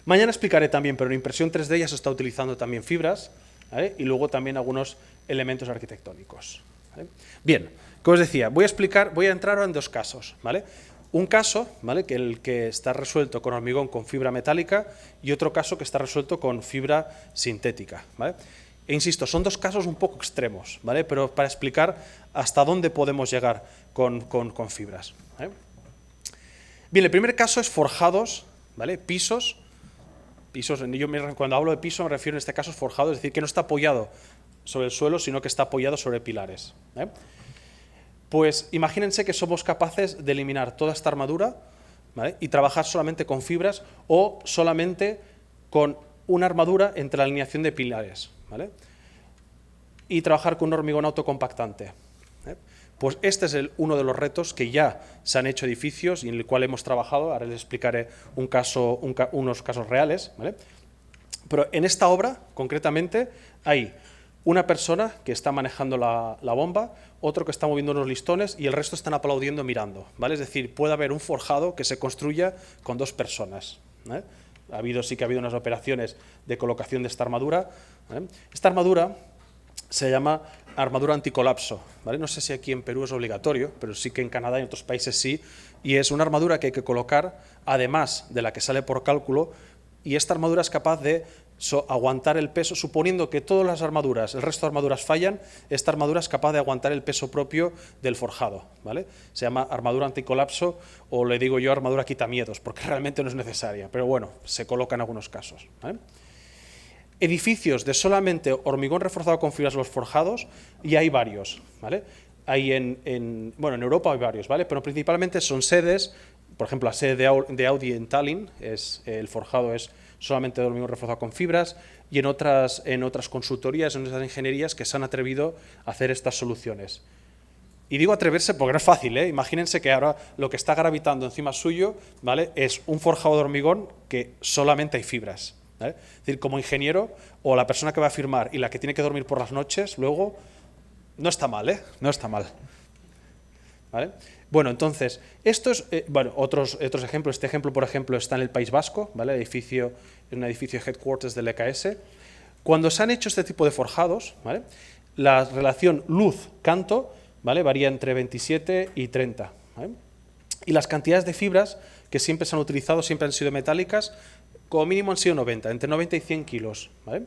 Mañana explicaré también, pero en impresión 3D ya se está utilizando también fibras, ¿vale? Y luego también algunos elementos arquitectónicos, ¿vale? Bien, como os decía, voy a entrar ahora en dos casos, ¿vale? Un caso, ¿vale? El que está resuelto con hormigón con fibra metálica y otro caso que está resuelto con fibra sintética, ¿vale? E insisto, son dos casos un poco extremos, ¿vale? Pero para explicar hasta dónde podemos llegar con fibras, ¿vale? Bien, el primer caso es forjados, ¿vale? Pisos, cuando hablo de piso me refiero en este caso a forjado, es decir, que no está apoyado sobre el suelo, sino que está apoyado sobre pilares, ¿eh? Pues imagínense que somos capaces de eliminar toda esta armadura, ¿vale? Y trabajar solamente con fibras o solamente con una armadura entre la alineación de pilares, ¿vale? Y trabajar con un hormigón autocompactante, ¿eh? Pues este es uno de los retos que ya se han hecho edificios y en el cual hemos trabajado. Ahora les explicaré unos casos reales, ¿vale? Pero en esta obra, concretamente, hay una persona que está manejando la bomba, otro que está moviendo unos listones y el resto están aplaudiendo mirando, ¿vale? Es decir, puede haber un forjado que se construya con dos personas, ¿eh? Sí que ha habido unas operaciones de colocación de esta armadura, ¿eh? Esta armadura se llama armadura anticolapso, ¿vale? No sé si aquí en Perú es obligatorio, pero sí que en Canadá y en otros países sí, y es una armadura que hay que colocar, además de la que sale por cálculo, y esta armadura es capaz de aguantar el peso, suponiendo que todas las armaduras, el resto de armaduras fallan, esta armadura es capaz de aguantar el peso propio del forjado, ¿vale? Se llama armadura anticolapso, o le digo yo armadura quitamiedos, porque realmente no es necesaria, pero bueno, se coloca en algunos casos, ¿vale? Edificios de solamente hormigón reforzado con fibras los forjados, y hay varios, ¿vale? Hay en Europa hay varios, ¿vale? Pero principalmente son sedes, por ejemplo, la sede de Audi en Tallinn, el forjado es solamente de hormigón reforzado con fibras, y en otras consultorías, en otras ingenierías que se han atrevido a hacer estas soluciones. Y digo atreverse porque no es fácil, ¿eh? Imagínense que ahora lo que está gravitando encima suyo, ¿vale? Es un forjado de hormigón que solamente hay fibras, ¿vale? Es decir, como ingeniero o la persona que va a firmar y la que tiene que dormir por las noches, luego no está mal, ¿eh? No está mal, ¿vale? Bueno, entonces, estos, otros ejemplos. Este ejemplo, por ejemplo, está en el País Vasco, ¿vale? Es un edificio headquarters del EKS. Cuando se han hecho este tipo de forjados, ¿vale? La relación luz-canto, ¿vale? Varía entre 27 y 30, ¿vale? Y las cantidades de fibras que siempre se han utilizado, siempre han sido metálicas, como mínimo han sido 90, entre 90 y 100 kilos, ¿vale?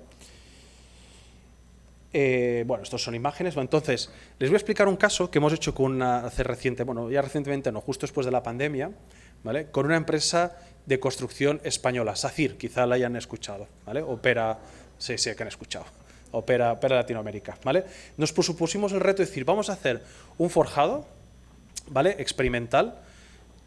Bueno, estos son imágenes. Bueno, entonces, les voy a explicar un caso que hemos hecho hace reciente, bueno, ya recientemente no, justo después de la pandemia, ¿vale? Con una empresa de construcción española, SACIR, quizá la hayan escuchado, ¿vale? Opera, sí, que han escuchado, opera Latinoamérica, ¿vale? Nos propusimos el reto de decir, vamos a hacer un forjado, ¿vale? Experimental,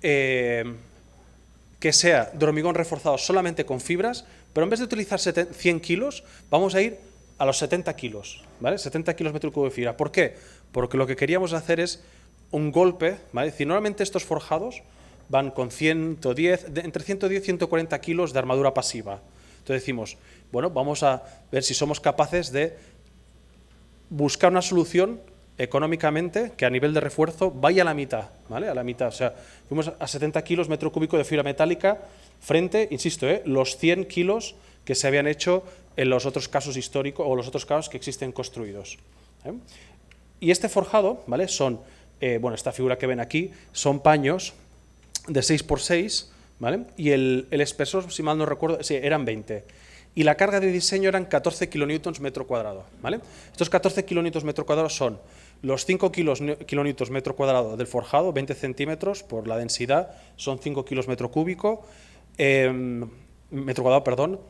que sea de hormigón reforzado solamente con fibras, pero en vez de utilizar 100 kilos, vamos a ir a los 70 kilos, ¿vale? 70 kilos metro cúbico de fibra. ¿Por qué? Porque lo que queríamos hacer es un golpe, ¿vale? Es decir, normalmente estos forjados van con entre 110 y 140 kilos de armadura pasiva. Entonces decimos, bueno, vamos a ver si somos capaces de buscar una solución económicamente que a nivel de refuerzo vaya a la mitad, ¿vale? A la mitad, o sea, fuimos a 70 kilos metro cúbico de fibra metálica frente, insisto, los 100 kilos que se habían hecho en los otros casos históricos o los otros casos que existen construidos. Y este forjado, ¿vale? Son, bueno, esta figura que ven aquí, son paños de 6×6, ¿vale? Y el espesor, si mal no recuerdo, sí, eran 20. Y la carga de diseño eran 14 kilonewtons metro cuadrado, ¿vale? Estos 14 kilonewtons metro cuadrado son los 5 kilonewtons metro cuadrado del forjado, 20 centímetros por la densidad, son 5 kilos metro cúbico, metro cuadrado, perdón,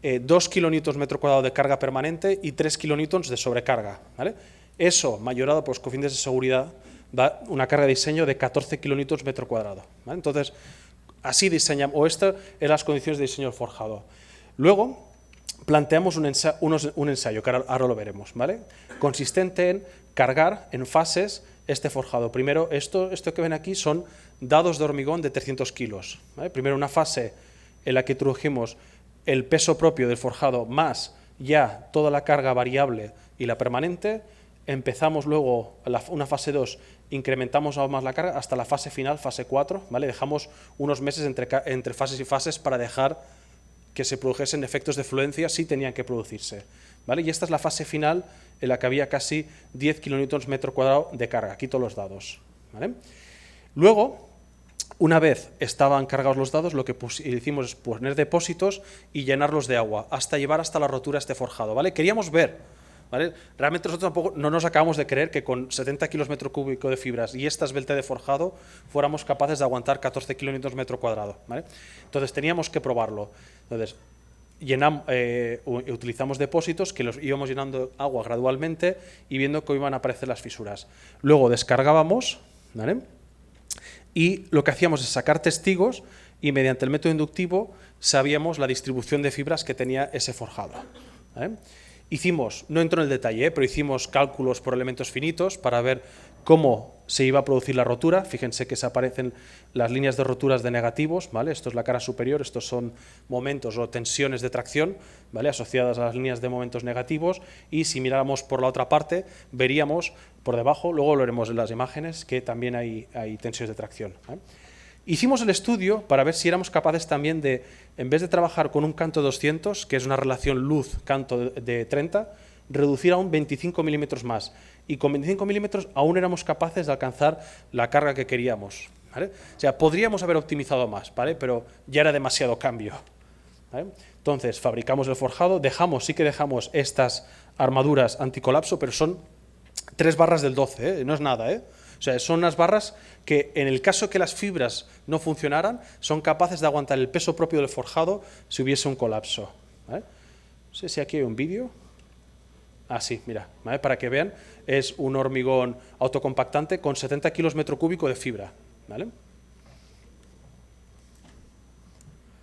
2 kilonewtons metro cuadrado de carga permanente y 3 kilonewtons de sobrecarga, ¿vale? Eso, mayorado por los coeficientes de seguridad, da una carga de diseño de 14 kilonewtons metro cuadrado, ¿vale? Entonces, así diseñamos, o estas eran las condiciones de diseño del forjado. Luego, planteamos un ensayo, que ahora lo veremos, ¿vale? Consistente en cargar en fases este forjado. Primero, esto que ven aquí son dados de hormigón de 300 kilos, ¿vale? Primero una fase en la que introdujimos el peso propio del forjado más ya toda la carga variable y la permanente. Empezamos luego una fase 2, incrementamos aún más la carga hasta la fase final, fase 4, ¿vale? Dejamos unos meses entre fases y fases para dejar que se produjesen efectos de fluencia si tenían que producirse, ¿vale? Y esta es la fase final en la que había casi 10 kilonewtons metro cuadrado de carga, aquí todos los dados, ¿vale? Luego, una vez estaban cargados los dados, lo que hicimos es poner depósitos y llenarlos de agua, hasta llevar hasta la rotura este forjado, ¿vale? Queríamos ver, ¿vale? Realmente nosotros tampoco no nos acabamos de creer que con 70 kilos metro cúbico de fibras y esta esbeltez de forjado fuéramos capaces de aguantar 14 kilómetros metro cuadrado, ¿vale? Entonces teníamos que probarlo. Entonces utilizamos depósitos que los íbamos llenando de agua gradualmente y viendo cómo iban a aparecer las fisuras. Luego descargábamos, ¿vale? Y lo que hacíamos es sacar testigos y mediante el método inductivo sabíamos la distribución de fibras que tenía ese forjado, ¿vale? No entro en el detalle, pero hicimos cálculos por elementos finitos para ver cómo se iba a producir la rotura. Fíjense que se aparecen las líneas de roturas de negativos, ¿vale? Esto es la cara superior, estos son momentos o tensiones de tracción, ¿vale? Asociadas a las líneas de momentos negativos, y si miráramos por la otra parte, veríamos por debajo, luego lo veremos en las imágenes, que también hay tensiones de tracción, ¿vale? Hicimos el estudio para ver si éramos capaces también de, en vez de trabajar con un canto de 200, que es una relación luz-canto de 30, reducir a un 25 milímetros más. Y con 25 milímetros aún éramos capaces de alcanzar la carga que queríamos, ¿vale? O sea, podríamos haber optimizado más, ¿vale? Pero ya era demasiado cambio, ¿vale? Entonces, fabricamos el forjado, sí que dejamos estas armaduras anticolapso, pero son 3 barras del 12, ¿eh? No es nada, ¿eh? O sea, son unas barras que, en el caso que las fibras no funcionaran, son capaces de aguantar el peso propio del forjado si hubiese un colapso, ¿vale? No sé si aquí hay un vídeo. Ah, sí, mira, ¿vale? Para que vean, es un hormigón autocompactante con 70 kilos metro cúbico de fibra, ¿vale?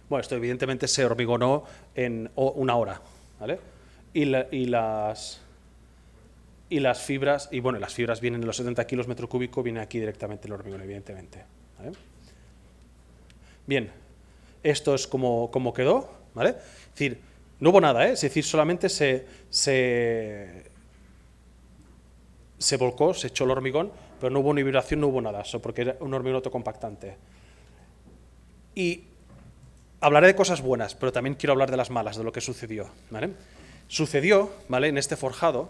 Bueno, esto evidentemente se hormigonó en una hora, ¿vale? Y las fibras, las fibras vienen de los 70 kilos metro cúbico, viene aquí directamente el hormigón, evidentemente, ¿vale? Bien, esto es como quedó, ¿vale? Es decir, no hubo nada, es decir, solamente se volcó, se echó el hormigón, pero no hubo ni vibración, no hubo nada, eso porque era un hormigón autocompactante. Y hablaré de cosas buenas, pero también quiero hablar de las malas, de lo que sucedió, ¿vale? Sucedió, ¿vale?, en este forjado,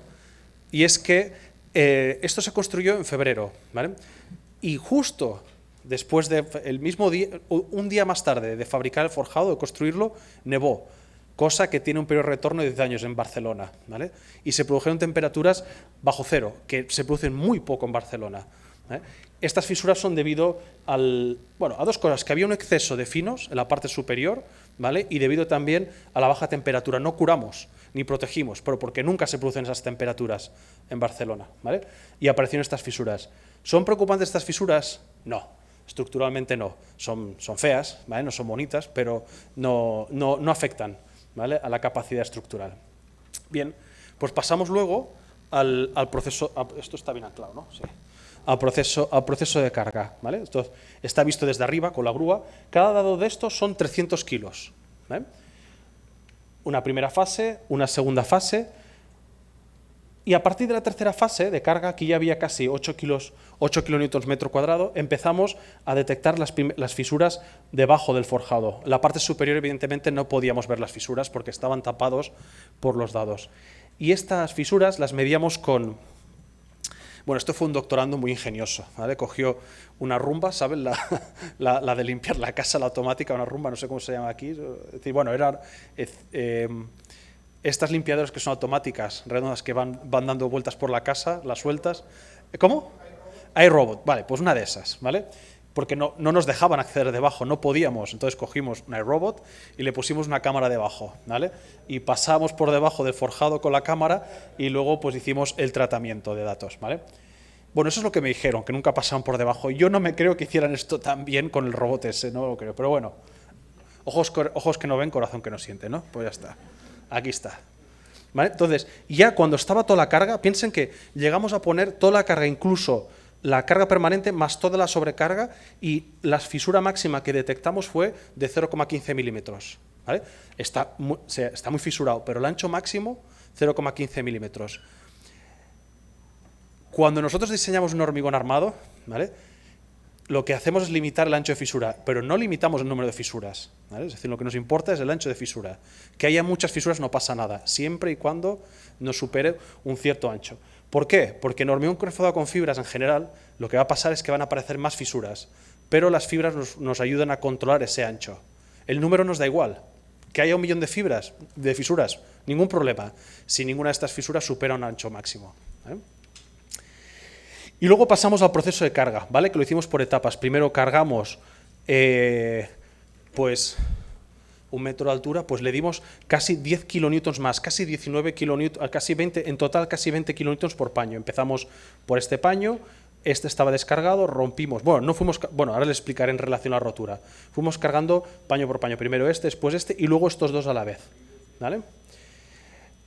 y es que esto se construyó en febrero, ¿vale? Y justo después el mismo día, un día más tarde de fabricar el forjado, de construirlo, nevó, cosa que tiene un periodo de retorno de 10 años en Barcelona, ¿vale? Y se produjeron temperaturas bajo cero, que se producen muy poco en Barcelona, ¿eh? Estas fisuras son debido a dos cosas, que había un exceso de finos en la parte superior, ¿vale?, y debido también a la baja temperatura. No curamos ni protegimos, pero porque nunca se producen esas temperaturas en Barcelona, ¿vale? Y aparecieron estas fisuras. ¿Son preocupantes estas fisuras? No, estructuralmente no. Son feas, ¿vale?, no son bonitas, pero no afectan, ¿vale?, a la capacidad estructural. Bien, pues pasamos luego al proceso. Esto está bien anclado, ¿no? Sí. Al proceso de carga, ¿vale? Esto está visto desde arriba con la grúa. Cada dado de estos son 300 kilos, ¿vale? Una primera fase, una segunda fase, y a partir de la tercera fase de carga, aquí ya había casi 8 kilonewtons metro cuadrado, empezamos a detectar las fisuras debajo del forjado. En la parte superior, evidentemente, no podíamos ver las fisuras porque estaban tapados por los dados. Y estas fisuras las medíamos con... Bueno, esto fue un doctorando muy ingenioso, ¿vale? Cogió una rumba, ¿sabes? La de limpiar la casa, la automática, una rumba, no sé cómo se llama aquí. Es decir, bueno, eran estas limpiadoras que son automáticas, redondas, que van dando vueltas por la casa, las sueltas. ¿Cómo? iRobot, vale, pues una de esas, ¿vale? Porque no nos dejaban acceder debajo, no podíamos. Entonces cogimos un iRobot y le pusimos una cámara debajo, ¿vale? Y pasamos por debajo del forjado con la cámara y luego pues hicimos el tratamiento de datos, ¿vale? Bueno, eso es lo que me dijeron, que nunca pasaban por debajo. Yo no me creo que hicieran esto tan bien con el robot ese, no lo creo. Pero bueno, ojos que no ven, corazón que no siente, ¿no? Pues ya está, aquí está. ¿Vale? Entonces, ya cuando estaba toda la carga, piensen que llegamos a poner toda la carga, incluso la carga permanente más toda la sobrecarga, y la fisura máxima que detectamos fue de 0,15 milímetros. ¿Vale? Está muy fisurado, pero el ancho máximo 0,15 milímetros. Cuando nosotros diseñamos un hormigón armado, ¿vale?, lo que hacemos es limitar el ancho de fisura, pero no limitamos el número de fisuras, ¿vale? Es decir, lo que nos importa es el ancho de fisura. Que haya muchas fisuras no pasa nada, siempre y cuando nos supere un cierto ancho. ¿Por qué? Porque en hormigón reforzado con fibras en general, lo que va a pasar es que van a aparecer más fisuras, pero las fibras nos ayudan a controlar ese ancho. El número nos da igual. Que haya 1 millón de fisuras, ningún problema, si ninguna de estas fisuras supera un ancho máximo, ¿vale? Y luego pasamos al proceso de carga, ¿vale?, que lo hicimos por etapas. Primero cargamos pues 1 metro de altura, pues le dimos casi 10 kilonewtons más, casi 19 kilonewtons, casi 20, en total casi 20 kilonewtons por paño. Empezamos por este paño, este estaba descargado, rompimos, ahora les explicaré en relación a la rotura. Fuimos cargando paño por paño, primero este, después este y luego estos dos a la vez, ¿vale?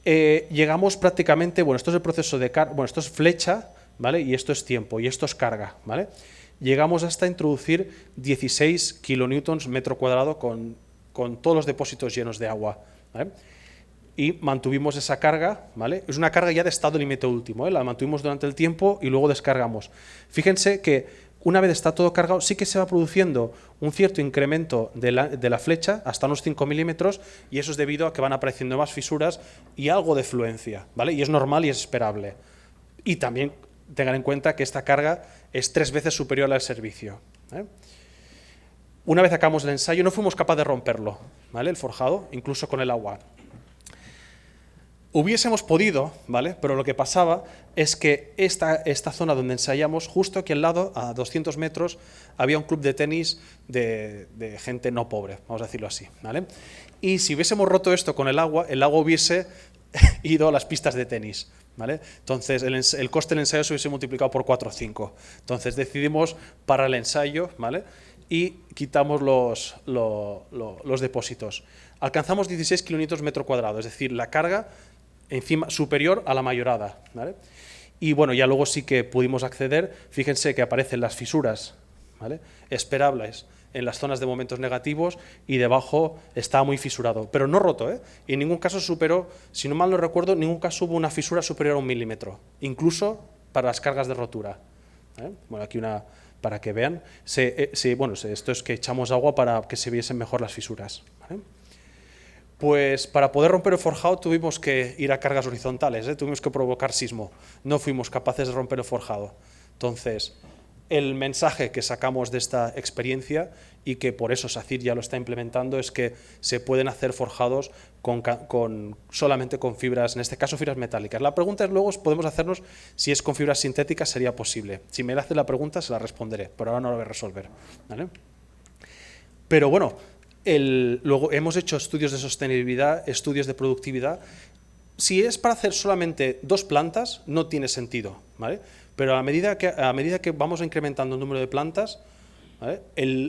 Llegamos prácticamente, esto es el proceso de carga, esto es flecha, ¿vale?, y esto es tiempo, y esto es carga, ¿vale? Llegamos hasta introducir 16 kilonewtons metro cuadrado con todos los depósitos llenos de agua, ¿vale? Y mantuvimos esa carga, ¿vale? Es una carga ya de estado límite último, ¿eh? La mantuvimos durante el tiempo y luego descargamos. Fíjense que una vez está todo cargado, sí que se va produciendo un cierto incremento de la flecha hasta unos 5 milímetros, y eso es debido a que van apareciendo más fisuras y algo de fluencia, ¿vale? Y es normal y es esperable. Y también tengan en cuenta que esta carga es 3 veces superior al servicio, ¿vale? Una vez acabamos el ensayo, no fuimos capaces de romperlo, ¿vale?, el forjado, incluso con el agua. Hubiésemos podido, ¿vale?, pero lo que pasaba es que esta zona donde ensayamos, justo aquí al lado, a 200 metros, había un club de tenis de gente no pobre, vamos a decirlo así, ¿vale? Y si hubiésemos roto esto con el agua hubiese ido a las pistas de tenis, ¿vale? Entonces el coste del ensayo se hubiese multiplicado por 4 o 5. Entonces decidimos parar el ensayo, ¿vale?, y quitamos los depósitos. Alcanzamos 16 kilonewtons metro cuadrado, es decir, la carga encima superior a la mayorada, ¿vale? Y bueno, ya luego sí que pudimos acceder. Fíjense que aparecen las fisuras, ¿vale?, esperables en las zonas de momentos negativos, y debajo está muy fisurado, pero no roto, ¿eh? Y en ningún caso superó, si no mal no recuerdo, en ningún caso hubo una fisura superior a 1 milímetro, incluso para las cargas de rotura, Bueno, aquí una para que vean. Esto es que echamos agua para que se viesen mejor las fisuras. ¿Vale? Pues para poder romper el forjado tuvimos que ir a cargas horizontales, tuvimos que provocar sismo. No fuimos capaces de romper el forjado. Entonces, el mensaje que sacamos de esta experiencia, y que por eso SACIR ya lo está implementando, es que se pueden hacer forjados solamente con fibras, en este caso fibras metálicas. La pregunta es luego, podemos hacernos si es con fibras sintéticas, sería posible. Si me hace la pregunta, se la responderé, pero ahora no la voy a resolver. ¿Vale? Pero bueno, luego hemos hecho estudios de sostenibilidad, estudios de productividad. Si es para hacer solamente 2 plantas, no tiene sentido, ¿vale? Pero a medida que vamos incrementando el número de plantas, ¿vale?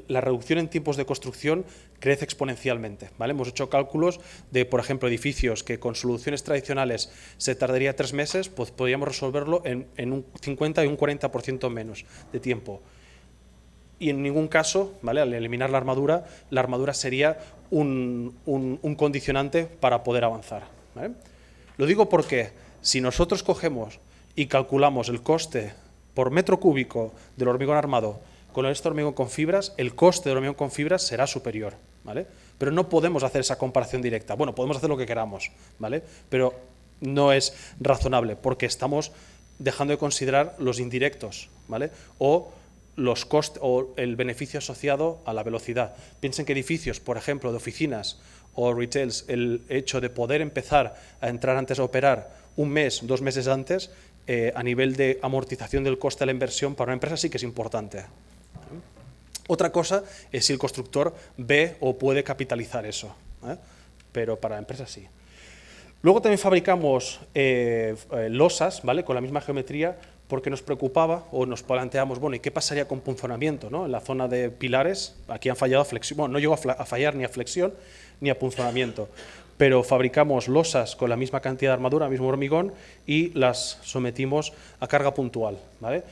La reducción en tiempos de construcción crece exponencialmente, ¿vale? Hemos hecho cálculos de, por ejemplo, edificios que con soluciones tradicionales se tardaría 3 meses, pues podríamos resolverlo en un 50 y un 40% menos de tiempo. Y en ningún caso, ¿vale? Al eliminar la armadura sería un condicionante para poder avanzar, ¿vale? Lo digo porque si nosotros cogemos y calculamos el coste por metro cúbico del hormigón armado con este hormigón con fibras, el coste del hormigón con fibras será superior, ¿vale? Pero no podemos hacer esa comparación directa. Bueno, podemos hacer lo que queramos, ¿vale? Pero no es razonable porque estamos dejando de considerar los indirectos, ¿vale? O los costes o el beneficio asociado a la velocidad. Piensen que edificios, por ejemplo, de oficinas o retails, el hecho de poder empezar a entrar antes a operar 1 mes, 2 meses antes, a nivel de amortización del coste de la inversión para una empresa sí que es importante. Otra cosa es si el constructor ve o puede capitalizar eso, pero para la empresa sí. Luego también fabricamos losas, ¿vale? Con la misma geometría, porque nos preocupaba o nos planteamos, bueno, ¿y qué pasaría con punzonamiento, ¿no? En la zona de pilares, aquí han fallado a flexión, bueno, no llegó a fallar ni a flexión ni a punzonamiento, pero fabricamos losas con la misma cantidad de armadura, mismo hormigón, y las sometimos a carga puntual, ¿vale?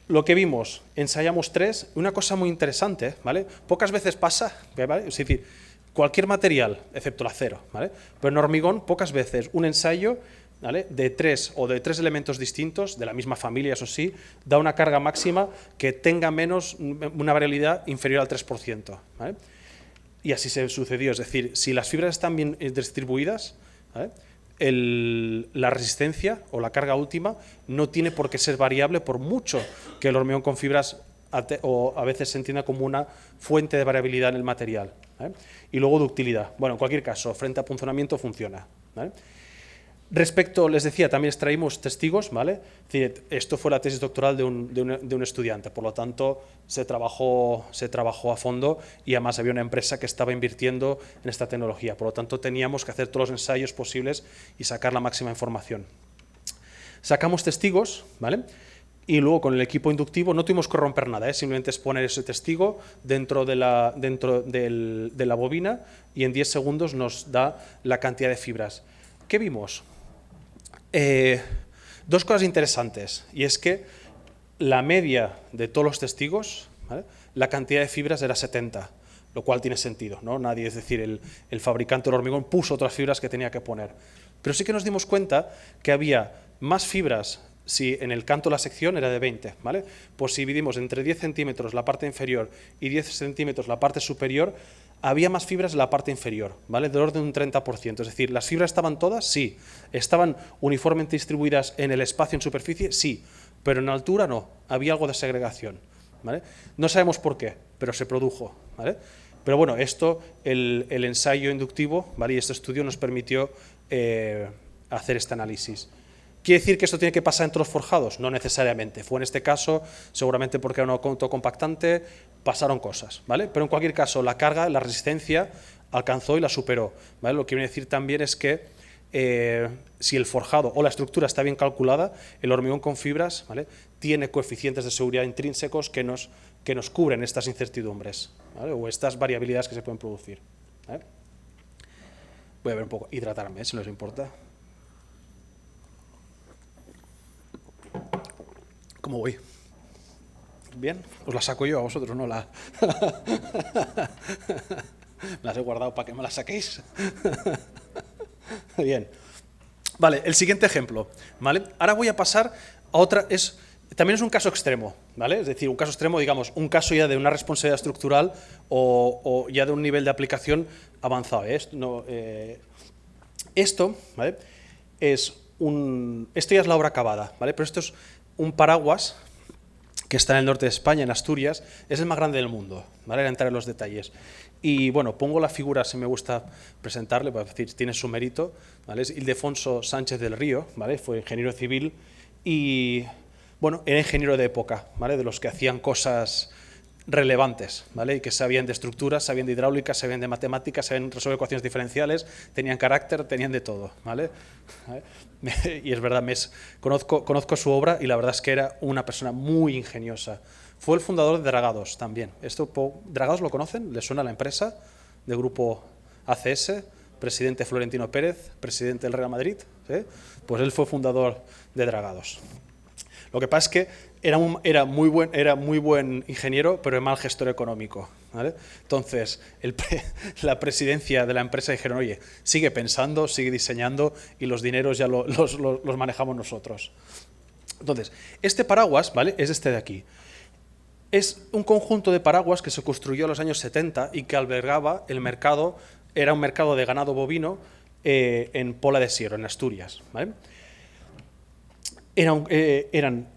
Lo que vimos, ensayamos 3, una cosa muy interesante, ¿vale? Pocas veces pasa, ¿vale? Es decir, cualquier material, excepto el acero, ¿vale? Pero en hormigón, pocas veces un ensayo, ¿vale? de 3 elementos distintos, de la misma familia, eso sí, da una carga máxima que tenga una variabilidad inferior al 3%, ¿vale? Y así se sucedió, es decir, si las fibras están bien distribuidas, ¿vale? La resistencia o la carga última no tiene por qué ser variable, por mucho que el hormigón con fibras a veces se entienda como una fuente de variabilidad en el material, ¿vale? Y luego ductilidad. Bueno, en cualquier caso, frente a punzonamiento funciona, ¿vale? Respecto, les decía, también extraímos testigos, ¿vale? Es decir, esto fue la tesis doctoral de un estudiante, por lo tanto se trabajó a fondo y además había una empresa que estaba invirtiendo en esta tecnología, por lo tanto teníamos que hacer todos los ensayos posibles y sacar la máxima información. Sacamos testigos, ¿vale? Y luego con el equipo inductivo no tuvimos que romper nada, simplemente es poner ese testigo dentro de la bobina y en 10 segundos nos da la cantidad de fibras. ¿Qué vimos? 2 cosas interesantes, y es que la media de todos los testigos, ¿vale? La cantidad de fibras era 70, lo cual tiene sentido, ¿no? Nadie, es decir, el fabricante del hormigón puso otras fibras que tenía que poner. Pero sí que nos dimos cuenta que había más fibras si en el canto la sección era de 20, ¿vale? Pues si dividimos entre 10 centímetros la parte inferior y 10 centímetros la parte superior, había más fibras en la parte inferior, ¿vale? Del orden de un 30%. Es decir, ¿las fibras estaban todas? Sí. ¿Estaban uniformemente distribuidas en el espacio, en superficie? Sí. Pero en altura no. Había algo de segregación, ¿vale? No sabemos por qué, pero se produjo, ¿vale? Pero bueno, el ensayo inductivo, ¿vale? Y este estudio nos permitió hacer este análisis. ¿Quiere decir que esto tiene que pasar entre los forjados? No necesariamente. Fue en este caso, seguramente porque era un autocompactante, pasaron cosas, ¿vale? Pero en cualquier caso, la carga, la resistencia alcanzó y la superó, ¿vale? Lo que quiere decir también es que si el forjado o la estructura está bien calculada, el hormigón con fibras, ¿vale? Tiene coeficientes de seguridad intrínsecos que nos cubren estas incertidumbres, ¿vale? O estas variabilidades que se pueden producir, ¿vale? Voy a ver un poco, hidratarme, si no les importa. ¿Cómo voy? ¿Bien? Os la saco yo a vosotros, ¿no? Me las he guardado para que me las saquéis. Bien. Vale, el siguiente ejemplo, ¿vale? Ahora voy a pasar a otra, También es un caso extremo, ¿vale? Es decir, un caso extremo, digamos, un caso ya de una responsabilidad estructural o ya de un nivel de aplicación avanzado. Esto, ¿vale? Esto ya es la obra acabada, ¿vale? Pero esto es un paraguas que está en el norte de España, en Asturias, es el más grande del mundo, ¿vale? Era entrar en los detalles. Y bueno, pongo la figura, si me gusta presentarle, para decir, tiene su mérito, ¿vale? Es Ildefonso Sánchez del Río, ¿vale? Fue ingeniero civil y, bueno, era ingeniero de época, ¿vale? De los que hacían cosas relevantes, ¿vale? Y que sabían de estructuras, sabían de hidráulica, sabían de matemáticas, sabían resolver ecuaciones diferenciales, tenían carácter, tenían de todo, ¿vale? Y es verdad, conozco su obra y la verdad es que era una persona muy ingeniosa. Fue el fundador de Dragados también. ¿Dragados lo conocen? ¿Les suena la empresa del grupo ACS? Presidente Florentino Pérez, presidente del Real Madrid, ¿sí? Pues él fue fundador de Dragados. Lo que pasa es que era muy buen ingeniero, pero mal gestor económico, ¿vale? Entonces, la presidencia de la empresa dijeron, oye, sigue pensando, sigue diseñando y los dineros ya los manejamos nosotros. Entonces, este paraguas, ¿vale? Es este de aquí. Es un conjunto de paraguas que se construyó en los años 70 y que albergaba el mercado, era un mercado de ganado bovino en Pola de Siero, en Asturias, ¿vale? Eran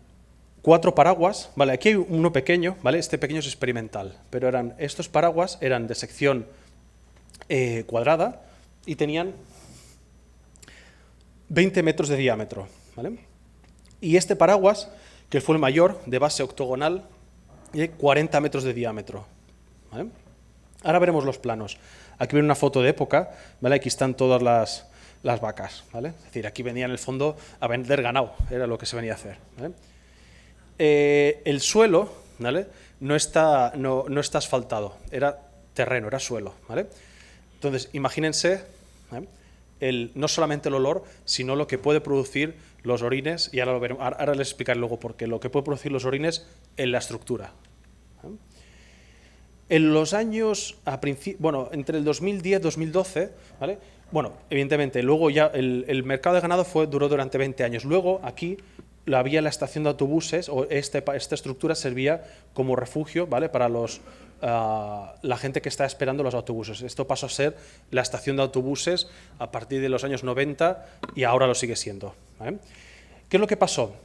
4 paraguas, ¿vale? Aquí hay uno pequeño, ¿vale? Este pequeño es experimental, pero estos paraguas eran de sección cuadrada y tenían 20 metros de diámetro, ¿vale? Y este paraguas, que fue el mayor, de base octogonal, y 40 metros de diámetro, ¿vale? Ahora veremos los planos. Aquí viene una foto de época, ¿vale? Aquí están todas las vacas, ¿vale? Es decir, aquí venía en el fondo a vender ganado, era lo que se venía a hacer, ¿vale? El suelo, ¿vale? no está asfaltado, era terreno, era suelo, ¿vale? Entonces, imagínense, ¿vale? No solamente el olor, sino lo que puede producir los orines, y ahora lo veremos, ahora les explicaré luego por qué, lo que puede producir los orines en la estructura, ¿vale? En los años, entre el 2010 y 2012, ¿vale? Bueno, evidentemente, luego ya el mercado de ganado duró durante 20 años. Luego, aquí, había la estación de autobuses, o esta estructura servía como refugio, ¿vale? Para la gente que está esperando los autobuses. Esto pasó a ser la estación de autobuses a partir de los años 90 y ahora lo sigue siendo, ¿vale? ¿Qué es lo que pasó?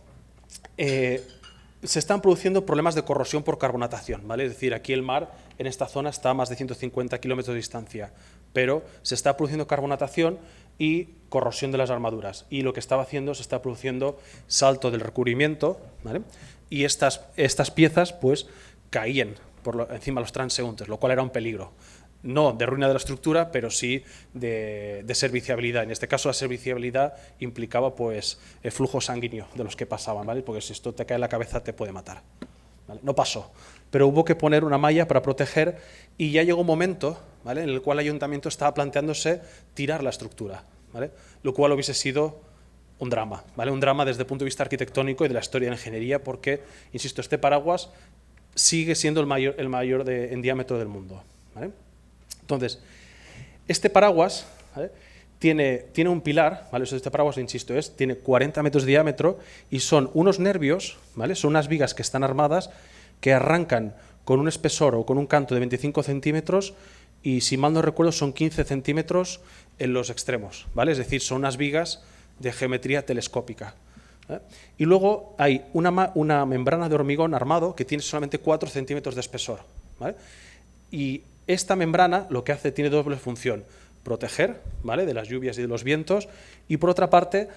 Se están produciendo problemas de corrosión por carbonatación, ¿vale? Es decir, aquí el mar en esta zona está a más de 150 kilómetros de distancia, pero se está produciendo carbonatación y corrosión de las armaduras. Y lo que estaba haciendo, se está produciendo salto del recubrimiento, ¿vale? Y estas piezas pues caían encima de los transeúntes, lo cual era un peligro. No de ruina de la estructura, pero sí de serviciabilidad. En este caso, la serviciabilidad implicaba pues el flujo sanguíneo de los que pasaban, ¿vale? Porque si esto te cae en la cabeza te puede matar, ¿vale? No pasó, pero hubo que poner una malla para proteger y ya llegó un momento, ¿vale? En el cual el ayuntamiento estaba planteándose tirar la estructura, ¿vale? Lo cual hubiese sido un drama, ¿vale? Un drama desde el punto de vista arquitectónico y de la historia de la ingeniería, porque, insisto, este paraguas sigue siendo el mayor en diámetro del mundo, ¿vale? Entonces, este paraguas, ¿vale? tiene un pilar, ¿vale? Este paraguas, insisto, tiene 40 metros de diámetro y son unos nervios, ¿vale? Son unas vigas que están armadas que arrancan con un espesor o con un canto de 25 centímetros y, si mal no recuerdo, son 15 centímetros en los extremos, ¿vale? Es decir, son unas vigas de geometría telescópica, ¿vale? Y luego hay una membrana de hormigón armado que tiene solamente 4 centímetros de espesor, ¿vale? Y esta membrana lo que hace, tiene doble función: proteger, ¿vale? De las lluvias y de los vientos, y por otra parte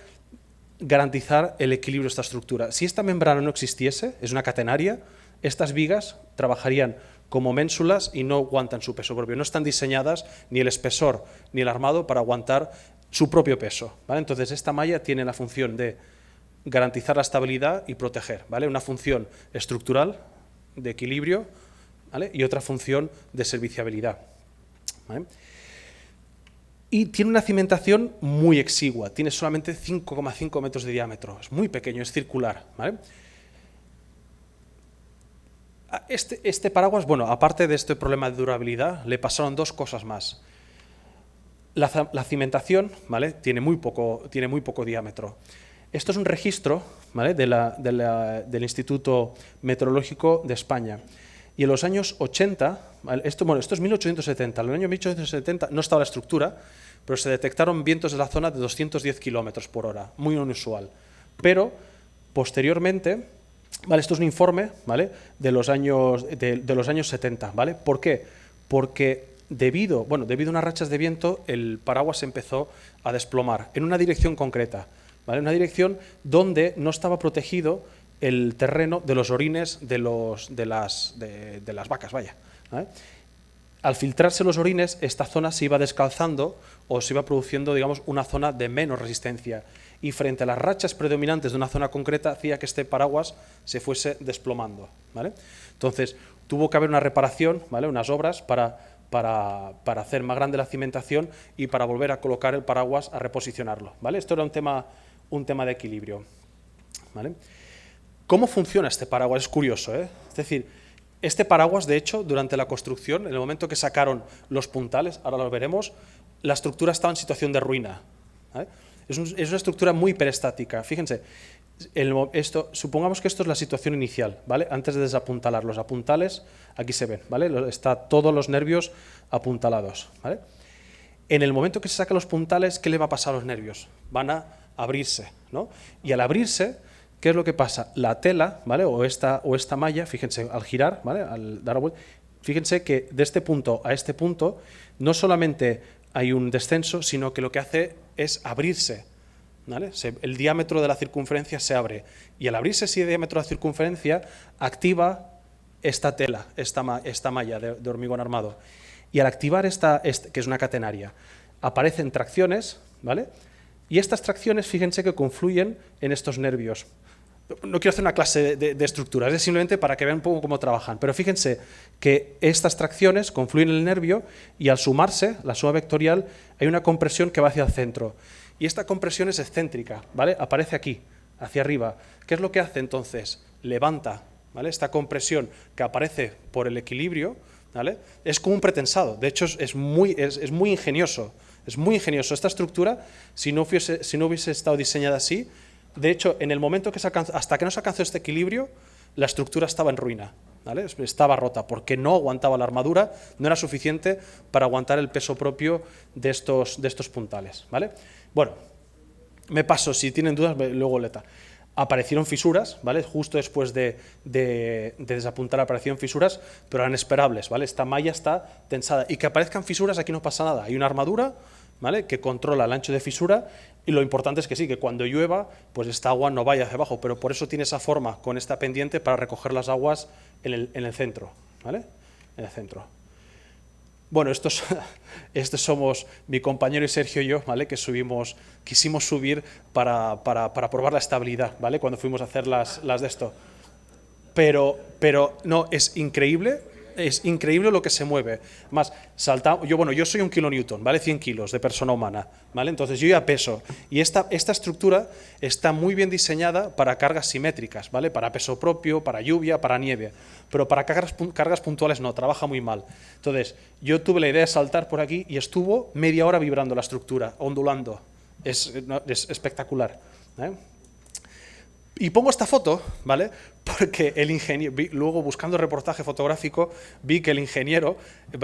garantizar el equilibrio de esta estructura. Si esta membrana no existiese, es una catenaria, estas vigas trabajarían como ménsulas y no aguantan su peso propio. No están diseñadas ni el espesor ni el armado para aguantar su propio peso, ¿vale? Entonces esta malla tiene la función de garantizar la estabilidad y proteger, ¿vale? Una función estructural de equilibrio, ¿vale? Y otra función de serviciabilidad, ¿vale? Y tiene una cimentación muy exigua, tiene solamente 5,5 metros de diámetro, es muy pequeño, es circular, ¿vale? Este paraguas, bueno, aparte de este problema de durabilidad, le pasaron 2 cosas más. La cimentación, ¿vale? tiene muy poco diámetro. Esto es un registro, ¿vale?, del Instituto Meteorológico de España. Y en los años 80, ¿vale?, esto es 1870, en el año 1870 no estaba la estructura, pero se detectaron vientos de la zona de 210 kilómetros por hora, muy inusual. Pero, posteriormente, ¿vale?, esto es un informe, ¿vale?, de los años 70, ¿vale? ¿Por qué? Porque debido a unas rachas de viento, el paraguas se empezó a desplomar en una dirección concreta, ¿vale?, una dirección donde no estaba protegido el terreno de los orines de las vacas, vaya, ¿vale? Al filtrarse los orines, esta zona se iba descalzando o se iba produciendo, digamos, una zona de menos resistencia. Y frente a las rachas predominantes de una zona concreta, hacía que este paraguas se fuese desplomando, ¿vale? Entonces, tuvo que haber una reparación, ¿vale?, unas obras para hacer más grande la cimentación y para volver a colocar el paraguas, a reposicionarlo, ¿vale? Esto era un tema de equilibrio, ¿vale? ¿Cómo funciona este paraguas? Es curioso, ¿eh? Es decir, este paraguas, de hecho, durante la construcción, en el momento que sacaron los puntales, ahora lo veremos, la estructura estaba en situación de ruina, ¿vale? Es una estructura muy perestática. Fíjense, supongamos que esto es la situación inicial, ¿vale?, antes de desapuntalar. Los apuntales, aquí se ven, ¿vale?, está todos los nervios apuntalados, ¿vale? En el momento que se sacan los puntales, ¿qué le va a pasar a los nervios? Van a abrirse, ¿no? Y al abrirse, ¿qué es lo que pasa? La tela, ¿vale?, o esta malla, fíjense, al girar, ¿vale?, al dar la vuelta, fíjense que de este punto a este punto no solamente hay un descenso, sino que lo que hace es abrirse, ¿vale? El diámetro de la circunferencia se abre, y al abrirse ese diámetro de la circunferencia activa esta tela, esta malla de hormigón armado, y al activar que es una catenaria, aparecen tracciones, ¿vale?, y estas tracciones, fíjense que confluyen en estos nervios. No quiero hacer una clase de estructuras, es simplemente para que vean un poco cómo trabajan, pero fíjense que estas tracciones confluyen en el nervio y al sumarse, la suma vectorial, hay una compresión que va hacia el centro. Y esta compresión es excéntrica, ¿vale?, aparece aquí, hacia arriba. ¿Qué es lo que hace entonces? Levanta, ¿vale?, esta compresión que aparece por el equilibrio, ¿vale?, es como un pretensado. De hecho, es muy ingenioso. Es muy ingenioso. Esta estructura, si no hubiese estado diseñada así, de hecho, en el momento hasta que no se alcanzó este equilibrio, la estructura estaba en ruina, ¿vale?, estaba rota, porque no aguantaba la armadura, no era suficiente para aguantar el peso propio de estos puntales, ¿vale? Bueno, me paso, si tienen dudas, luego leta. Aparecieron fisuras, ¿vale?, justo después de desapuntar aparecieron fisuras, pero eran esperables, ¿vale? Esta malla está tensada, y que aparezcan fisuras aquí no pasa nada, hay una armadura, ¿vale?, que controla el ancho de fisura, y lo importante es que sí, que cuando llueva, pues esta agua no vaya hacia abajo, pero por eso tiene esa forma con esta pendiente para recoger las aguas en el centro, ¿vale?, en el centro. Bueno, estos somos mi compañero y Sergio y yo, ¿vale?, que quisimos subir para probar la estabilidad, ¿vale?, cuando fuimos a hacer las de esto. Pero no, es increíble lo que se mueve. Más, yo soy 1 kilonewton, ¿vale?, 100 kilos de persona humana, ¿vale? Entonces yo ya peso. Y esta estructura está muy bien diseñada para cargas simétricas, ¿vale?, para peso propio, para lluvia, para nieve. Pero para cargas puntuales no, trabaja muy mal. Entonces, yo tuve la idea de saltar por aquí y estuvo media hora vibrando la estructura, ondulando. Es espectacular, ¿eh? Y pongo esta foto, ¿vale?, porque el ingeniero, luego buscando reportaje fotográfico, vi que el ingeniero,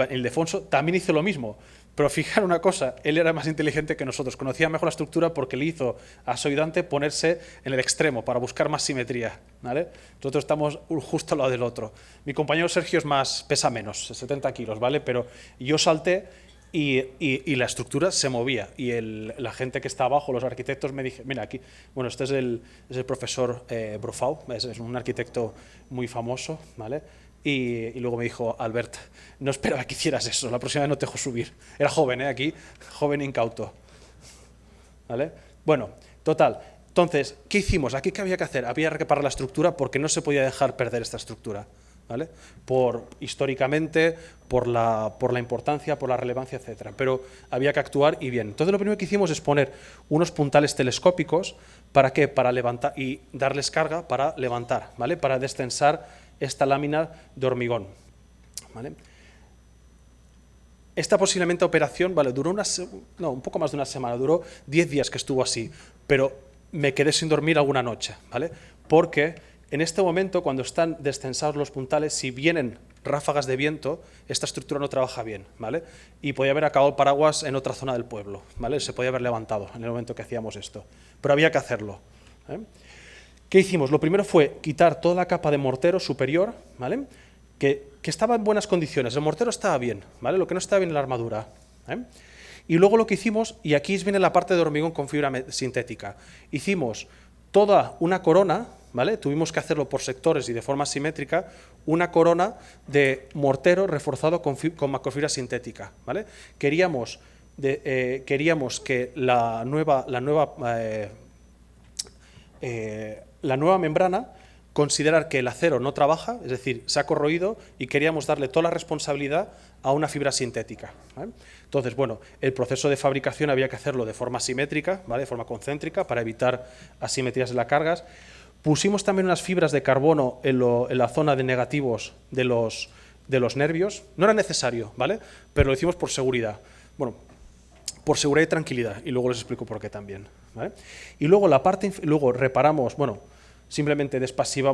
el Defonso, también hizo lo mismo. Pero fijar una cosa, él era más inteligente que nosotros, conocía mejor la estructura porque le hizo a su ayudante ponerse en el extremo para buscar más simetría, ¿vale? Nosotros estamos justo al lado del otro. Mi compañero Sergio pesa menos, 70 kilos, ¿vale? Pero yo salté y la estructura se movía, y la gente que está abajo, los arquitectos, me dijeron, mira, aquí, bueno, este es el profesor Brufau, es un arquitecto muy famoso, ¿vale? Y luego me dijo, Albert, no esperaba que hicieras eso, la próxima vez no te dejo subir. Era joven, aquí, joven e incauto, ¿vale? Bueno, total. Entonces, ¿qué hicimos? ¿Aquí qué había que hacer? Había que reparar la estructura porque no se podía dejar perder esta estructura, ¿vale? Históricamente, por la importancia, por la relevancia, etcétera. Pero había que actuar y bien. Entonces, lo primero que hicimos es poner unos puntales telescópicos. ¿Para qué? Para levantar y darles carga para levantar, ¿vale?, para destensar esta lámina de hormigón, ¿vale? Esta posiblemente operación, ¿vale?, duró un poco más de una semana, duró 10 días que estuvo así, pero me quedé sin dormir alguna noche, ¿vale? Porque en este momento, cuando están descensados los puntales, si vienen ráfagas de viento, esta estructura no trabaja bien, ¿vale? Y podía haber acabado el paraguas en otra zona del pueblo, ¿vale? Se podía haber levantado en el momento que hacíamos esto, pero había que hacerlo, ¿eh? ¿Qué hicimos? Lo primero fue quitar toda la capa de mortero superior, ¿vale? Que estaba en buenas condiciones, el mortero estaba bien, ¿vale? Lo que no estaba bien es la armadura, ¿eh? Y luego lo que hicimos, y aquí viene la parte de hormigón con fibra sintética, hicimos toda una corona, ¿vale? Tuvimos que hacerlo por sectores y de forma simétrica, una corona de mortero reforzado con macrofibra sintética, ¿vale? Queríamos que la nueva membrana considerar que el acero no trabaja, es decir, se ha corroído, y queríamos darle toda la responsabilidad a una fibra sintética, ¿vale? Entonces, bueno, el proceso de fabricación había que hacerlo de forma simétrica, ¿vale? De forma concéntrica, para evitar asimetrías de las cargas. Pusimos también unas fibras de carbono en la zona de negativos de los nervios. No era necesario, ¿vale? Pero lo hicimos por seguridad. Bueno, por seguridad y tranquilidad, y luego les explico por qué también, ¿vale? Y luego luego reparamos, bueno, simplemente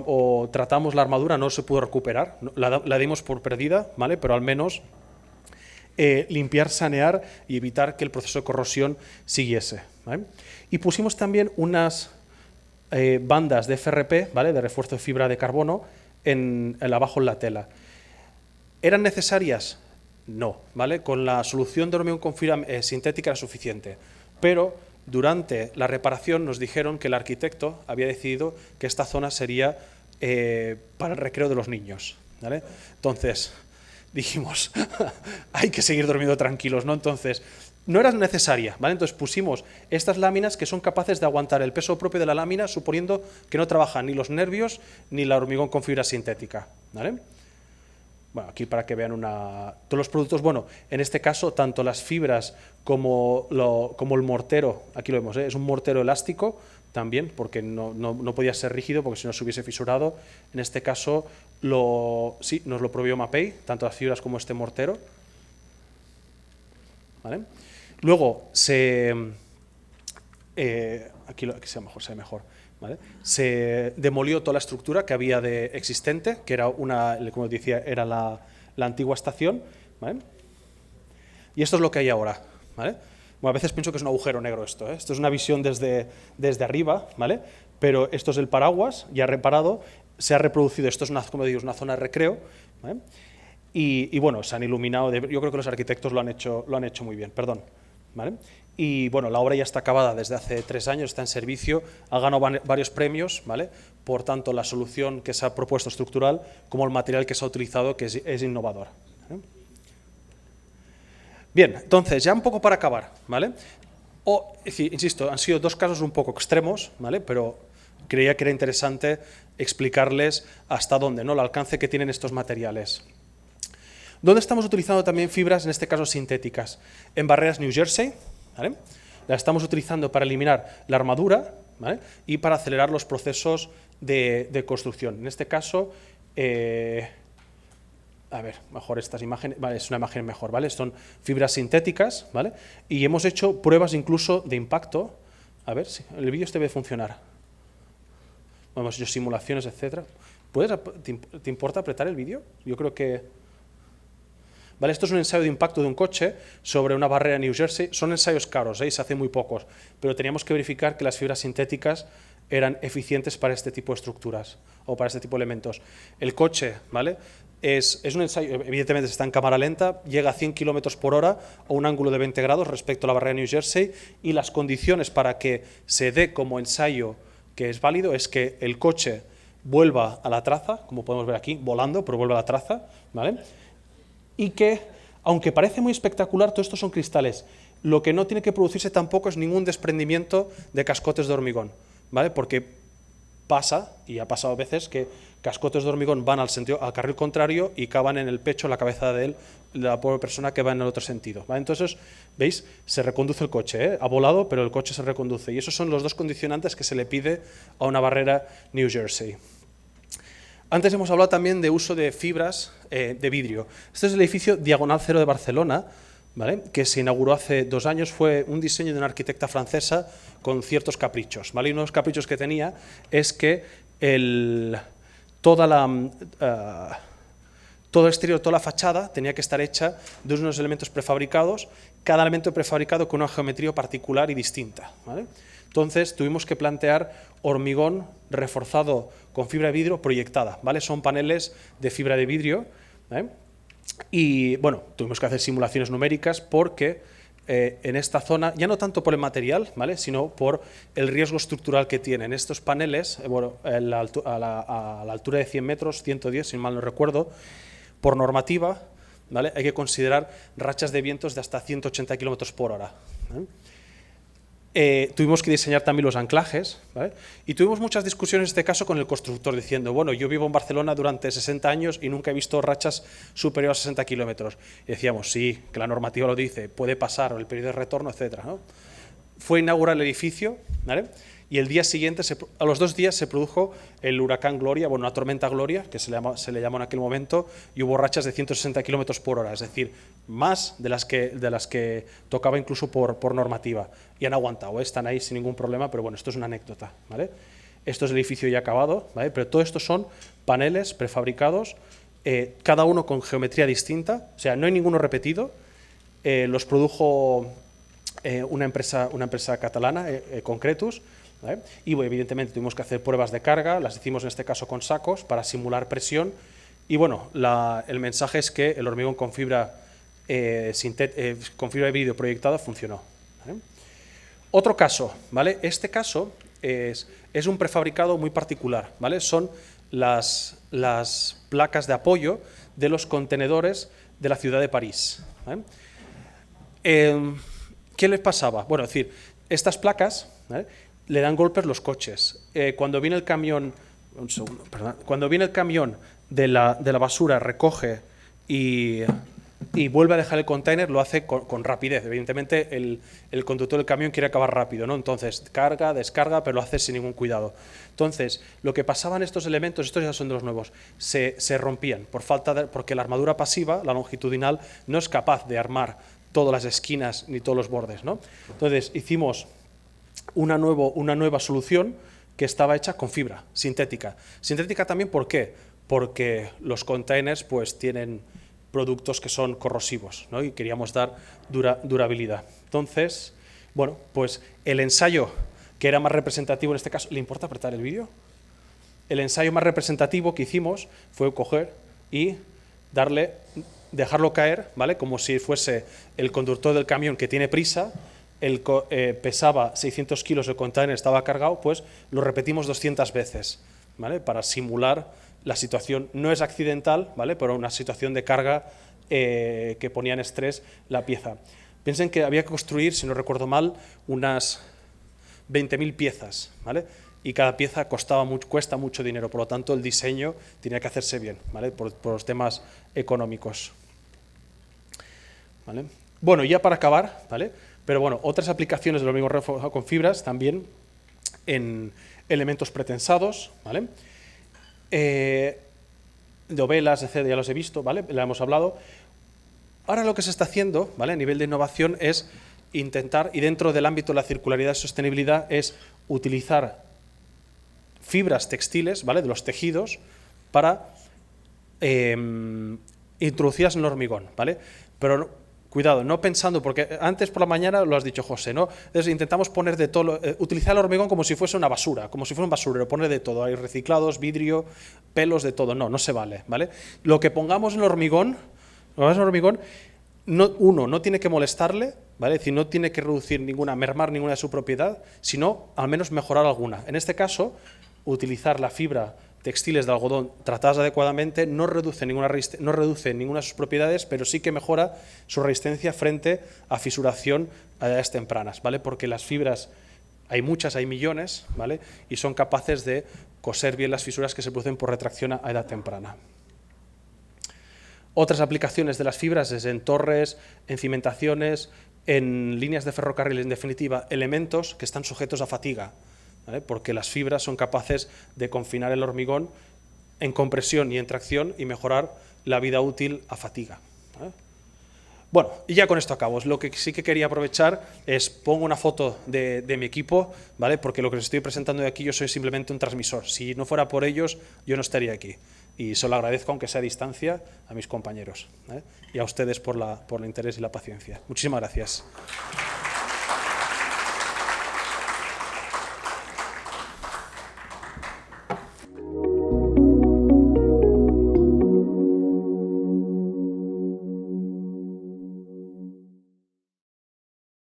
o tratamos la armadura, no se pudo recuperar, la dimos por perdida, ¿vale? Pero al menos limpiar, sanear y evitar que el proceso de corrosión siguiese, ¿vale? Y pusimos también unas bandas de FRP, ¿vale? De refuerzo de fibra de carbono abajo en la tela. ¿Eran necesarias? No, ¿vale? Con la solución de hormigón con fibra sintética era suficiente, pero durante la reparación nos dijeron que el arquitecto había decidido que esta zona sería para el recreo de los niños, ¿vale? Entonces dijimos, hay que seguir durmiendo tranquilos, ¿no? Entonces, no era necesaria, ¿vale? Entonces pusimos estas láminas que son capaces de aguantar el peso propio de la lámina, suponiendo que no trabajan ni los nervios ni la hormigón con fibra sintética, ¿vale? Bueno, aquí para que vean todos los productos, bueno, en este caso, tanto las fibras como el mortero, aquí lo vemos, es un mortero elástico también, porque no podía ser rígido, porque si no se hubiese fisurado. En este caso, sí, nos lo proveyó Mapei, tanto las fibras como este mortero, ¿vale? Luego, aquí se ve mejor, ¿vale? Se demolió toda la estructura que había existente, que era como decía, era la antigua estación, ¿vale? Y esto es lo que hay ahora, ¿vale? Bueno, a veces pienso que es un agujero negro esto, ¿eh? Esto es una visión desde arriba, ¿vale? Pero esto es el paraguas, ya reparado, se ha reproducido, esto es como digo, una zona de recreo, ¿vale? Y bueno, se han iluminado, yo creo que los arquitectos lo han hecho muy bien, perdón, ¿vale? Y bueno, la obra ya está acabada desde hace 3 años, está en servicio, ha ganado varios premios, ¿vale? Por tanto, la solución que se ha propuesto estructural como el material que se ha utilizado, que es innovador, ¿vale? Bien, entonces, ya un poco para acabar, ¿vale? Insisto, han sido 2 casos un poco extremos, ¿vale? Pero creía que era interesante explicarles hasta dónde, ¿no? El alcance que tienen estos materiales. ¿Dónde estamos utilizando también fibras, en este caso sintéticas? En barreras New Jersey, ¿vale? Las estamos utilizando para eliminar la armadura, ¿vale? Y para acelerar los procesos de construcción. En este caso, a ver, mejor estas imágenes, vale, es una imagen mejor, ¿vale? Son fibras sintéticas, ¿vale? Y hemos hecho pruebas incluso de impacto. A ver, si el vídeo debe funcionar. Hemos hecho simulaciones, etcétera. ¿Te importa apretar el vídeo? Yo creo que... Vale, esto es un ensayo de impacto de un coche sobre una barrera New Jersey. Son ensayos caros, ¿eh? Se hacen muy pocos, pero teníamos que verificar que las fibras sintéticas eran eficientes para este tipo de estructuras o para este tipo de elementos. El coche, ¿vale? Es un ensayo, evidentemente está en cámara lenta, llega a 100 km por hora a un ángulo de 20 grados respecto a la barrera New Jersey, y las condiciones para que se dé como ensayo que es válido es que el coche vuelva a la traza, como podemos ver aquí, volando, pero vuelve a la traza, ¿vale? Y que, aunque parece muy espectacular, todo esto son cristales. Lo que no tiene que producirse tampoco es ningún desprendimiento de cascotes de hormigón, ¿vale? Porque pasa, y ha pasado a veces, que cascotes de hormigón van al carril contrario y cavan en el pecho, en la cabeza de la pobre persona que va en el otro sentido, ¿vale? Entonces, ¿veis? Se reconduce el coche, ¿eh? Ha volado, pero el coche se reconduce. Y esos son los 2 condicionantes que se le pide a una barrera New Jersey. Antes hemos hablado también de uso de fibras de vidrio. Este es el edificio Diagonal Cero de Barcelona, ¿vale?, que se inauguró hace 2 años. Fue un diseño de una arquitecta francesa con ciertos caprichos, ¿vale? Y uno de los caprichos que tenía es que todo el exterior, toda la fachada tenía que estar hecha de unos elementos prefabricados, cada elemento prefabricado con una geometría particular y distinta, ¿vale? Entonces tuvimos que plantear hormigón reforzado con fibra de vidrio proyectada, ¿vale? Son paneles de fibra de vidrio, ¿vale? Y bueno, tuvimos que hacer simulaciones numéricas porque en esta zona, ya no tanto por el material, ¿vale?, sino por el riesgo estructural que tienen estos paneles, bueno, a la altura de 100 metros, 110 si mal no recuerdo, por normativa, ¿vale?, hay que considerar rachas de vientos de hasta 180 km por hora, ¿vale? Tuvimos que diseñar también los anclajes, ¿vale? Y tuvimos muchas discusiones en este caso con el constructor diciendo, bueno, yo vivo en Barcelona durante 60 años y nunca he visto rachas superiores a 60 kilómetros. Y decíamos, sí, que la normativa lo dice, puede pasar, o el periodo de retorno, etcétera, ¿no? Fue inaugurar el edificio, ¿vale?, y el día siguiente, a los 2 días, se produjo el huracán Gloria, bueno, una tormenta Gloria, que se le llamó en aquel momento, y hubo rachas de 160 km por hora, es decir, más de las que tocaba incluso por normativa. Y han aguantado, están ahí sin ningún problema, pero bueno, esto es una anécdota, ¿vale? Esto es el edificio ya acabado, ¿vale?, pero todo esto son paneles prefabricados, cada uno con geometría distinta, o sea, no hay ninguno repetido, los produjo una empresa catalana, Concretus, ¿vale? Y bueno, evidentemente tuvimos que hacer pruebas de carga, las hicimos en este caso con sacos para simular presión y bueno, el mensaje es que el hormigón con fibra de vidrio proyectada funcionó, ¿vale? Otro caso, ¿vale? Este caso es un prefabricado muy particular, ¿vale? Son las placas de apoyo de los contenedores de la ciudad de París, ¿vale? ¿Qué les pasaba? Bueno, es decir, estas placas, ¿vale?, le dan golpes los coches. Cuando viene el camión, cuando viene el camión de la basura, recoge y vuelve a dejar el container, lo hace con rapidez. Evidentemente, el conductor del camión quiere acabar rápido, ¿no? Entonces, carga, descarga, pero lo hace sin ningún cuidado. Entonces, lo que pasaba en estos elementos, estos ya son de los nuevos, se rompían porque la armadura pasiva, la longitudinal, no es capaz de armar todas las esquinas ni todos los bordes, ¿no? Entonces, hicimos una nueva solución que estaba hecha con fibra sintética. Sintética también, ¿por qué? Porque los containers pues tienen productos que son corrosivos, ¿no?, y queríamos dar durabilidad. Entonces, bueno, pues el ensayo que era más representativo en este caso, ¿le importa apretar el vídeo? El ensayo más representativo que hicimos fue coger y dejarlo caer, ¿vale?, como si fuese el conductor del camión que tiene prisa. Pesaba 600 kilos, el container estaba cargado, pues lo repetimos 200 veces, ¿vale?, para simular la situación. No es accidental, ¿vale?, pero una situación de carga que ponía en estrés la pieza. Piensen que había que construir, si no recuerdo mal, unas 20.000 piezas, ¿vale?, y cada pieza cuesta mucho dinero, por lo tanto el diseño tenía que hacerse bien, ¿vale?, por los temas económicos, ¿vale? Bueno, ya para acabar, ¿vale?, pero bueno, otras aplicaciones del hormigón reforzado con fibras también en elementos pretensados, ¿vale?, dovelas, etc., ya los he visto, ¿vale?, la hemos hablado. Ahora lo que se está haciendo, ¿vale?, a nivel de innovación es intentar, y dentro del ámbito de la circularidad y sostenibilidad, es utilizar fibras textiles, ¿vale?, de los tejidos para introducirlas en el hormigón, ¿vale? Pero cuidado, no pensando, porque antes por la mañana lo has dicho, José, ¿no? Entonces intentamos poner de todo, utilizar el hormigón como si fuese una basura, como si fuera un basurero, poner de todo, hay reciclados, vidrio, pelos, de todo. No se vale, ¿vale? Lo que pongamos en el hormigón, no tiene que molestarle, ¿vale? Es decir, no tiene que mermar ninguna de su propiedad, sino al menos mejorar alguna. En este caso, utilizar la fibra textiles de algodón tratadas adecuadamente no reduce ninguna de sus propiedades, pero sí que mejora su resistencia frente a fisuración a edades tempranas, ¿vale? Porque las fibras, hay muchas, hay millones, ¿vale?, y son capaces de coser bien las fisuras que se producen por retracción a edad temprana. Otras aplicaciones de las fibras es en torres, en cimentaciones, en líneas de ferrocarril, en definitiva, elementos que están sujetos a fatiga, ¿vale?, porque las fibras son capaces de confinar el hormigón en compresión y en tracción y mejorar la vida útil a fatiga, ¿vale? Bueno, y ya con esto acabo. Lo que sí que quería aprovechar es, pongo una foto de mi equipo, ¿vale? Porque lo que les estoy presentando de aquí, yo soy simplemente un transmisor. Si no fuera por ellos, yo no estaría aquí. Y solo agradezco, aunque sea a distancia, a mis compañeros, ¿eh? Y a ustedes por el interés y la paciencia. Muchísimas gracias.